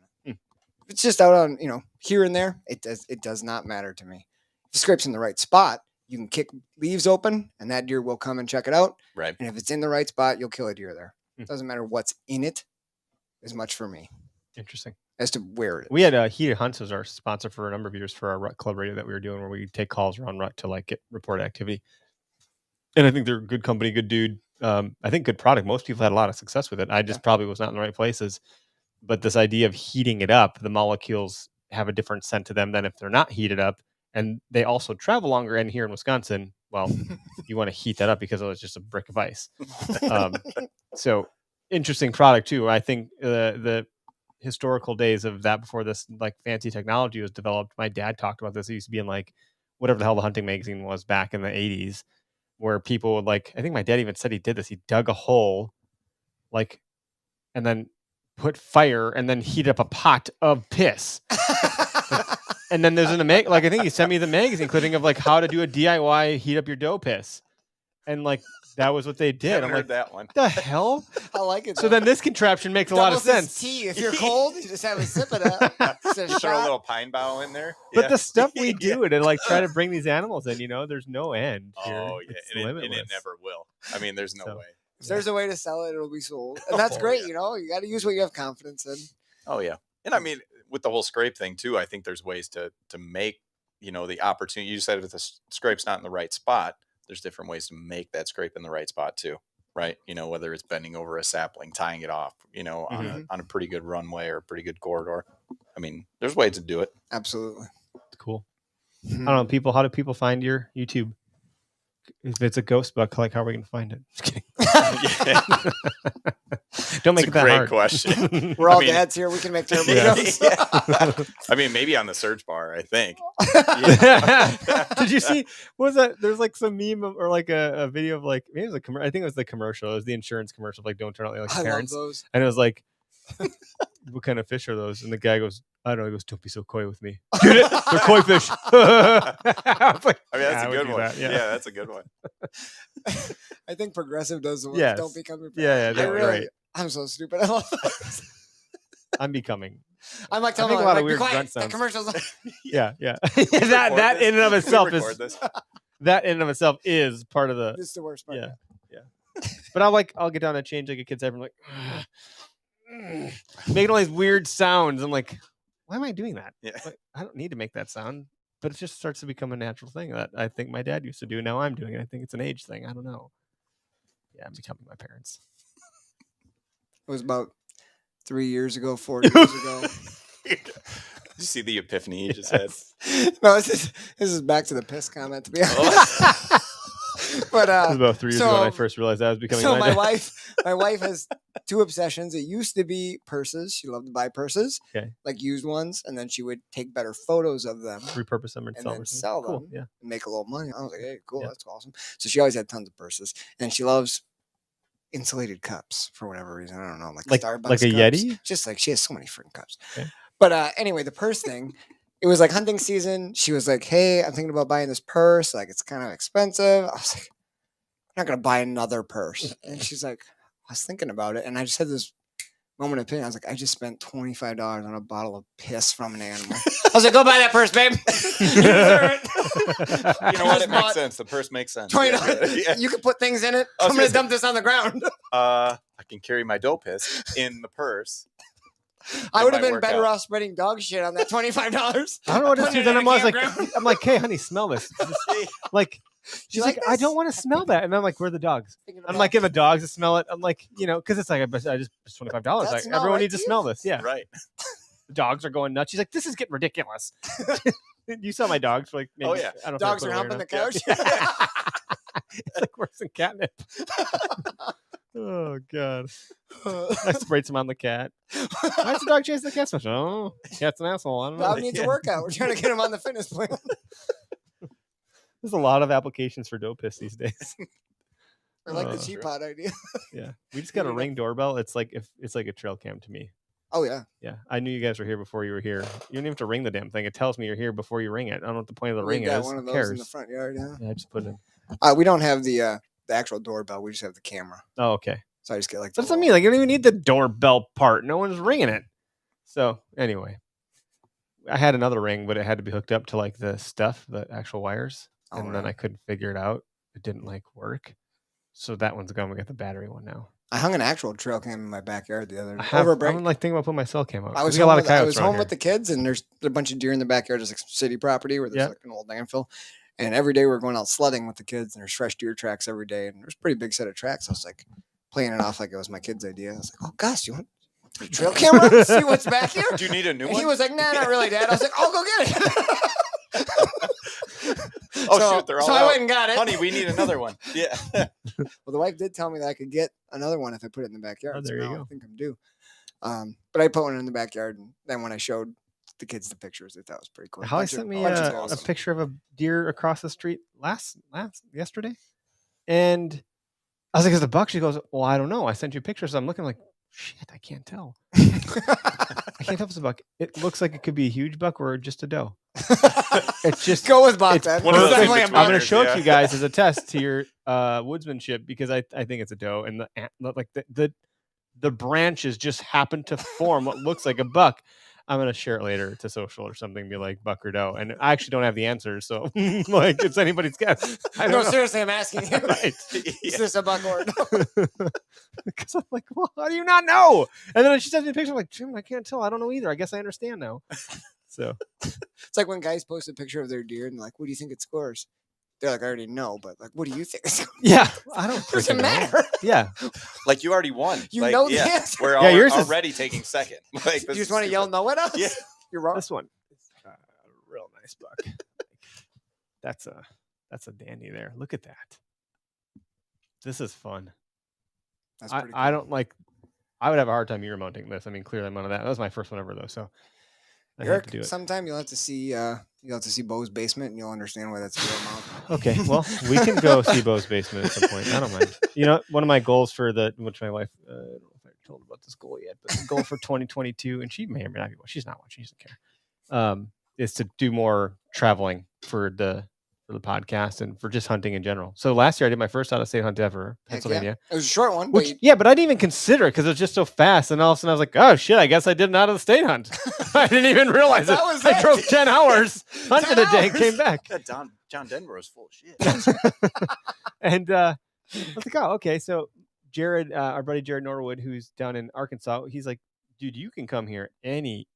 If it's just out on here and there, it does not matter to me. If the scrape's in the right spot, you can kick leaves open, and that deer will come and check it out.
Right.
And if it's in the right spot, you'll kill a deer there.
Hmm.
Doesn't matter what's in it, as much for me
Interesting.
as to where it is.
We had Heated Hunts as our sponsor for a number of years for our Rut Club radio that we were doing, where we take calls around Rut to like get report activity. And I think they're a good company, good dude. I think good product. Most people had a lot of success with it. I just probably was not in the right places. But this idea of heating it up, the molecules have a different scent to them than if they're not heated up. And they also travel longer. And here in Wisconsin, well, you want to heat that up because it's just a brick of ice. So interesting product too. I think the historical days of that before this like fancy technology was developed. My dad talked about this. He used to be in like whatever the hell the hunting magazine was back in the 80s, where people would like, I think my dad even said he did this. He dug a hole like, and then put fire and then heat up a pot of piss. And then there's like I think he sent me the magazine clipping of like how to do a DIY heat up your dough piss. And like that was what they did.
Haven't
I'm
heard
like,
that one.
the hell?
I like it.
So
though.
then this contraption makes a lot of
Doubles as
sense.
Tea. If you're cold, you just have a sip of that. It's a
You throw a
shot.
little pine bough in there.
But
Yeah.
the stuff we
Yeah.
do to like try to bring these animals in, there's no end here.
Oh yeah,
It's
and
limitless.
it never will. I mean, there's no
So-
way.
If there's a way to sell it, it'll be sold, and that's
Oh,
great.
yeah.
You got to use what you have confidence in.
Oh yeah, and I mean, with the whole scrape thing too, I think there's ways to make the opportunity. You said if the scrape's not in the right spot, there's different ways to make that scrape in the right spot too, right? Whether it's bending over a sapling, tying it off, on a pretty good runway or a pretty good corridor. I mean, there's ways to do it.
Absolutely.
It's cool. I don't know, people. How do people find your YouTube? If it's a ghost bug, like how are we gonna find it? Just kidding. Don't make
It's
it
a
that
great
hard.
question.
We're all
I mean-
dads here. We can make terrible
Yeah.
jokes.
I mean, maybe on the search bar, I think.
Did you see? What was that? There's like some meme or like a video of like maybe it was a commercial. I think it was the commercial. It was the insurance commercial. Of like don't turn out like
I love
parents.
those.
And it was like, what kind of fish are those? And the guy goes, I don't know. He goes, don't be so coy with me. Get it? They're koi fish. I was like,
I mean, that's
"Yeah, I
a
would
good
do
one.
that."
Yeah, that's a good one.
I think Progressive does the ones.
Yes.
Don't become your
Yeah,
I
they're
really,
great.
I'm so stupid. I love those.
I'm becoming.
I'm like
I
telling
make a
them,
lot
like,
of weird
be quiet.
grunt
That
sounds.
commercial's
Yeah. that
Record
in and of
this?
itself
Record
is
this?
that in and of itself is part of the.
this is the worst part.
Yeah. But I'll get down and change like a kid's ever. I'm like making all these weird sounds. I'm like, why am I doing that?
Yeah.
Like, I don't need to make that sound. But it just starts to become a natural thing that I think my dad used to do. Now I'm doing it. I think it's an age thing. I don't know. Yeah, I'm becoming my parents.
It was about 3 years ago, 4 years ago.
Did you see the epiphany you just had?
No, this is back to the piss comment, to be honest. But
It was about 3 years ago when I
so-
first realized I was becoming
so
my dad.
my wife has two obsessions. It used to be purses. She loved to buy purses,
Okay.
like used ones, and then she would take better photos of them
Repurpose them and
and
sell
then
them.
sell
Cool.
them
Yeah.
and make a little money. I was like, hey, cool,
Yeah.
that's awesome. So she always had tons of purses, and she loves insulated cups for whatever reason. I don't know, like Starbucks
like a
cups.
Yeti?
Just like she has so many freaking cups.
Okay.
But anyway, the purse thing. It was like hunting season. She was like, hey, I'm thinking about buying this purse. Like, it's kind of expensive. I was like, I'm not going to buy another purse. And she's like, I was thinking about it. And I just had this moment of opinion. I was like, I just spent $25 on a bottle of piss from an animal. I was like, go buy that purse, babe. You deserve it.
You know what?
Just
It makes
bought
sense. The purse makes sense.
$20.
Yeah.
You can put things in it.
I was
I'm going
gonna
to dump this on the ground.
I can carry my dough piss in the purse.
I
It
would have
might
been
work
better
out.
off spreading dog shit on that $25.
I don't know what it
Put
is.
it
Then
in
I
a
was like,
campground.
I'm like, hey, honey, smell this. Like, she's
like
like, I
this?
don't want to smell that. And I'm like, where are the dogs?
Thinking
I'm
about
like, in the dogs to smell it. I'm like, because it's like, I just it's $25.
That
Like,
smell
everyone
right
needs to
to
smell
you?
this. Yeah.
Right.
The dogs are going nuts. She's like, this is getting ridiculous. You saw my dogs for like, maybe,
Oh, yeah.
I don't know if
dogs
I
are
put it away
humping
or
the
not.
couch.
It's like worse than catnip. Oh, God. I sprayed some on the cat. Why's the dog chasing the cat so much? Oh, cat's an asshole. I don't know.
Dog needs a workout. We're trying to get him on the fitness plan.
There's a lot of applications for dough piss these days.
I like the
Oh,
teapot idea.
Yeah, we just got a
There you go.
Ring doorbell. It's like it's like a trail cam to me.
Oh yeah.
Yeah, I knew you guys were here before you were here. You don't even have to ring the damn thing. It tells me you're here before you ring it. I don't know what the point of the
We
ring
got
is.
one of
Who
those in
cares?
the front yard. Yeah.
Yeah, I just put it in.
We don't have the actual doorbell. We just have the camera.
Oh, okay.
So I just get like.
That's what I mean. Like you don't even need the doorbell part. No one's ringing it. So anyway, I had another ring, but it had to be hooked up to like the stuff, the actual wires,
Oh,
and then
right.
I couldn't figure it out. It didn't like work. So that one's gone. We got the battery one now.
I hung an actual trail cam in my backyard the other day.
I have.
Over a break.
I'm like thinking about putting my cell cam out.
I was
We got a
home,
lot of
with, I
coyotes
was
around
home
here.
with the kids, and there's a bunch of deer in the backyard. It's like city property where there's
Yeah.
like an old landfill. And every day we're going out sledding with the kids, and there's fresh deer tracks every day. And there's a pretty big set of tracks. I was like playing it off like it was my kid's idea. I was like, oh, Gus, you want a trail camera? See what's back here?
Do you need a new
And
one?
he was like, nah, not really, Dad. I was like, I'll go get it.
Oh,
So-
shoot, they're all
so I
out.
went and got it.
Honey, we need another one. Yeah.
Well, the wife did tell me that I could get another one if I put it in the backyard.
Oh,
so
there you
now
go.
I think I'm due. But I put one in the backyard, and then when I showed the kids the pictures, they thought it was pretty cool.
Holly
Bunch of-
sent me
bunch of
a
awesome.
picture of a deer across the street yesterday, and I was like, "Is it a buck?" She goes, "Well, I don't know. I sent you pictures. I'm looking like Shit, I can't tell. I can't tell if it's a buck. It looks like it could be a huge buck or just a doe. It's just
Go with buck
it's
then.
one of those
Definitely a
in-betweeners,
buck.
I'm going to show it
yeah.
to you guys as a test to your woodsmanship because I think it's a doe, and the branches just happen to form what looks like a buck. I'm gonna share it later to social or something, be like buck or doe, and I actually don't have the answers, so like it's anybody's guess. I
No,
don't know.
seriously, I'm asking you.
Right.
Is this a buck or a doe?
Because I'm like, well, how do you not know? And then she sends me a picture. I'm like, Jim, I can't tell. I don't know either. I guess I understand now. So
It's like when guys post a picture of their deer and they're like, what do you think it scores? They're like, I already know, but like, what do you think it scores?
yeah, I don't
Doesn't
freaking know.
matter.
Yeah,
Like you already won.
You
like,
know the
yeah,
answer.
We're
Yeah, yours is-
already taking second. Like,
You
this
just
is
want to yell
stupid.
no at us?
Yeah.
You're wrong.
this one is a real nice buck. That's a dandy there. Look at that. This is fun.
That's pretty
I don't like. I would have a hard time ear mounting this. I mean, clearly I'm on that. That was my first one ever though, so I had to do
Eric,
it.
sometime you'll have to see Beau's basement and you'll understand why that's a real mount.
Okay, well, we can go see Beau's basement at some point. I don't mind. You know, one of my goals for which my wife, I don't know if I told about this goal yet, but the goal for 2022, and she may or may not be. She's not watching. She doesn't care. Is to do more traveling for the podcast and for just hunting in general. So last year I did my first out of state hunt ever,
Heck
Pennsylvania.
yeah. It was a short one,
Which,
but
yeah, but I didn't even consider it because it was just so fast. And all of a sudden I was like, oh shit, I guess I did an out of the state hunt. I didn't even realize
That
it.
was
I
it.
drove 10 hours, hunted
10
a day, and
hours.
came back.
That John Denver is full of shit.
And I was like, oh, okay. So Jared, our buddy Jared Norwood, who's down in Arkansas, he's like, dude, you can come here any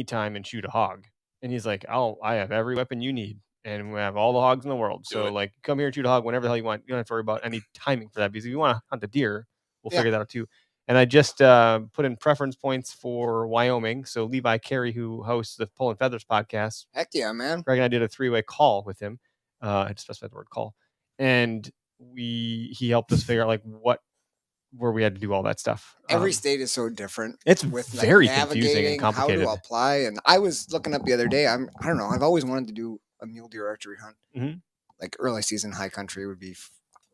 time and shoot a hog. And he's like, I have every weapon you need. And we have all the hogs in the world.
Do
So
it.
like come here and shoot a hog whenever the hell you want. You don't have to worry about any timing for that because if you want to hunt the deer, we'll
Yeah.
figure that out too. And I just put in preference points for Wyoming. So Levi Carey, who hosts the Pull and Feathers podcast,
heck yeah, man.
Greg and I did a 3-way call with him. I had to specify the word call. And he helped us figure out like where we had to do all that stuff.
Every state is so different.
It's
With
very
like,
confusing and
navigating
complicated.
How to apply, and I was looking up the other day. I don't know. I've always wanted to do a mule deer archery hunt.
Mhm.
Like early season high country would be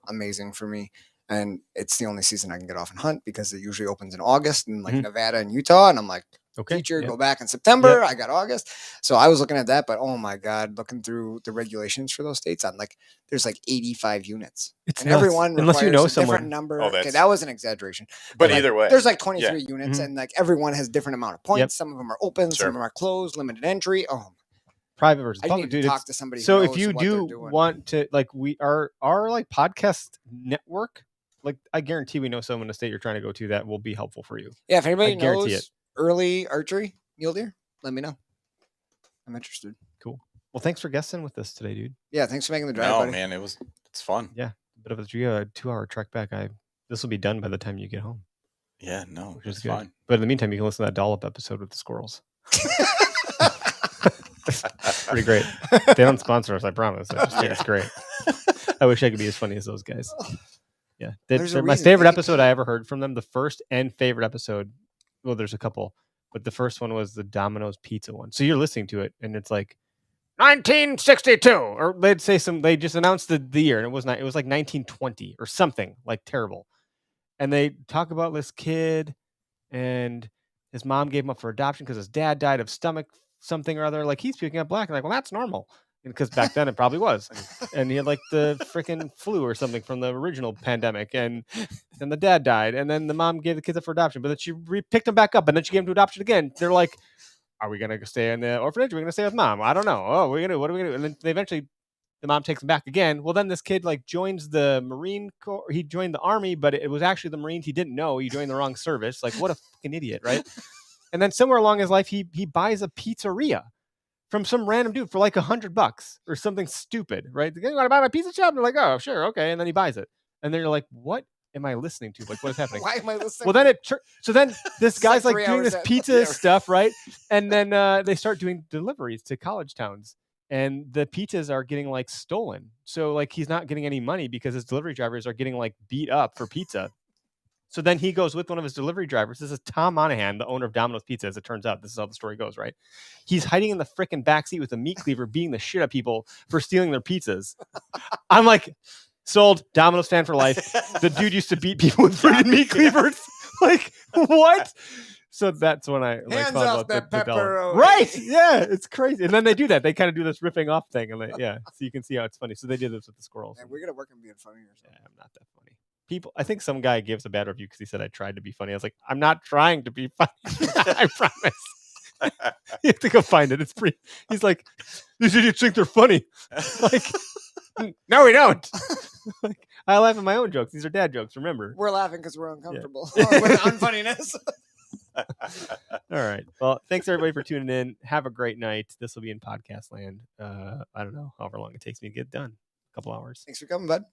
amazing for me, and it's the only season I can get off and hunt because it usually opens in August in like
Mhm.
Nevada and Utah. And I'm like,
Okay.
teacher,
yeah.
go back in September. I got August, so I was looking at that. But oh my god, looking through the regulations for those states, I'm like, there's like 85 units,
It's
and
nuts.
everyone
Unless you
requires
know
a
someone.
different number.
Oh,
Okay,
that's-
that was an exaggeration.
But
like,
either way,
There's like 23
yeah.
units,
Mhm.
and like everyone has different amount of points.
Yep.
Some of them are open,
Sure.
some of them are closed, limited entry. Oh,
Private versus
I
public,
need to
dude.
talk
it's-
to somebody.
So
who
if
knows
you
what they're
do
doing.
want to like our like podcast network, like I guarantee we know someone in the state you're trying to go to that will be helpful for you.
yeah, if anybody
guarantee
knows early archery mule deer, let me know. I'm interested.
Well, thanks for guesting with us today, dude.
Yeah, thanks for making the drive,
No,
buddy.
man, it's fun.
Yeah, a bit of a 2-hour trek back. This will be done by the time you get home,
Yeah, no,
which is
it's
good.
fine.
But in the meantime, you can listen to that dollop episode with the squirrels. Pretty great. They don't sponsor us, I promise. I just think it's great. I wish I could be as funny as those guys. Yeah,
There's a
they're my
reason
favorite
they-
episode I ever heard from them. The first and favorite episode. Well, there's a couple, but the first one was the Domino's Pizza one. So you're listening to it, and it's like 1962, or they'd say they just announced the year, and it was not. It was like 1920 or something like terrible. And they talk about this kid, and his mom gave him up for adoption because his dad died of stomach something or other. Like he's picking up black, and like, well, that's normal. Because back then it probably was, and he had like the freaking flu or something from the original pandemic, and then the dad died, and then the mom gave the kids up for adoption, but then she picked him back up, and then she gave him to adoption again. They're like, "Are we gonna stay in the orphanage? Are we gonna stay with mom? I don't know. Oh, what are we gonna do? And then they eventually, the mom takes him back again. Well, then this kid like joins the Marine Corps. He joined the Army, but it was actually the Marines. He didn't know. He joined the wrong service. Like what a fucking idiot, right? And then somewhere along his life, he buys a pizzeria from some random dude for like $100 or something stupid, right? You want to buy my pizza shop? And they're like, oh, sure, okay. And then he buys it. And then you're like, what am I listening to? Like, what is happening?
Why am I listening?
Well, then so then this
It's
guy's
like
like
3
doing
hours
this
in.
pizza
Yeah.
stuff, right? And then they start doing deliveries to college towns. And the pizzas are getting like stolen. So like he's not getting any money because his delivery drivers are getting like beat up for pizza. So then he goes with one of his delivery drivers. This is Tom Monahan, the owner of Domino's Pizza, as it turns out. This is how the story goes, right? He's hiding in the frickin' backseat with a meat cleaver, beating the shit out of people for stealing their pizzas. I'm like, sold. Domino's fan for life. The dude used to beat people with freaking meat cleavers. Like what? So that's when I
Hands
found
off
out
that
the dollar.
pepperoni.
Right? Yeah, it's crazy. And then they do that. They kind of do this ripping off thing, and so you can see how it's funny. So they did this with the squirrels.
Man, we're gonna work on being funny or something.
Yeah, I'm not that funny. People, I think some guy gives a bad review because he said I tried to be funny. I was like, I'm not trying to be funny. I promise. You have to go find it. It's pretty. He's like, these idiots think they're funny. Like, no, we don't. Like, I laugh at my own jokes. These are dad jokes. Remember.
We're laughing because we're uncomfortable with unfunniness.
All right. Well, thanks everybody for tuning in. Have a great night. This will be in podcast land. I don't know however long it takes me to get done. A couple hours.
Thanks for coming, bud.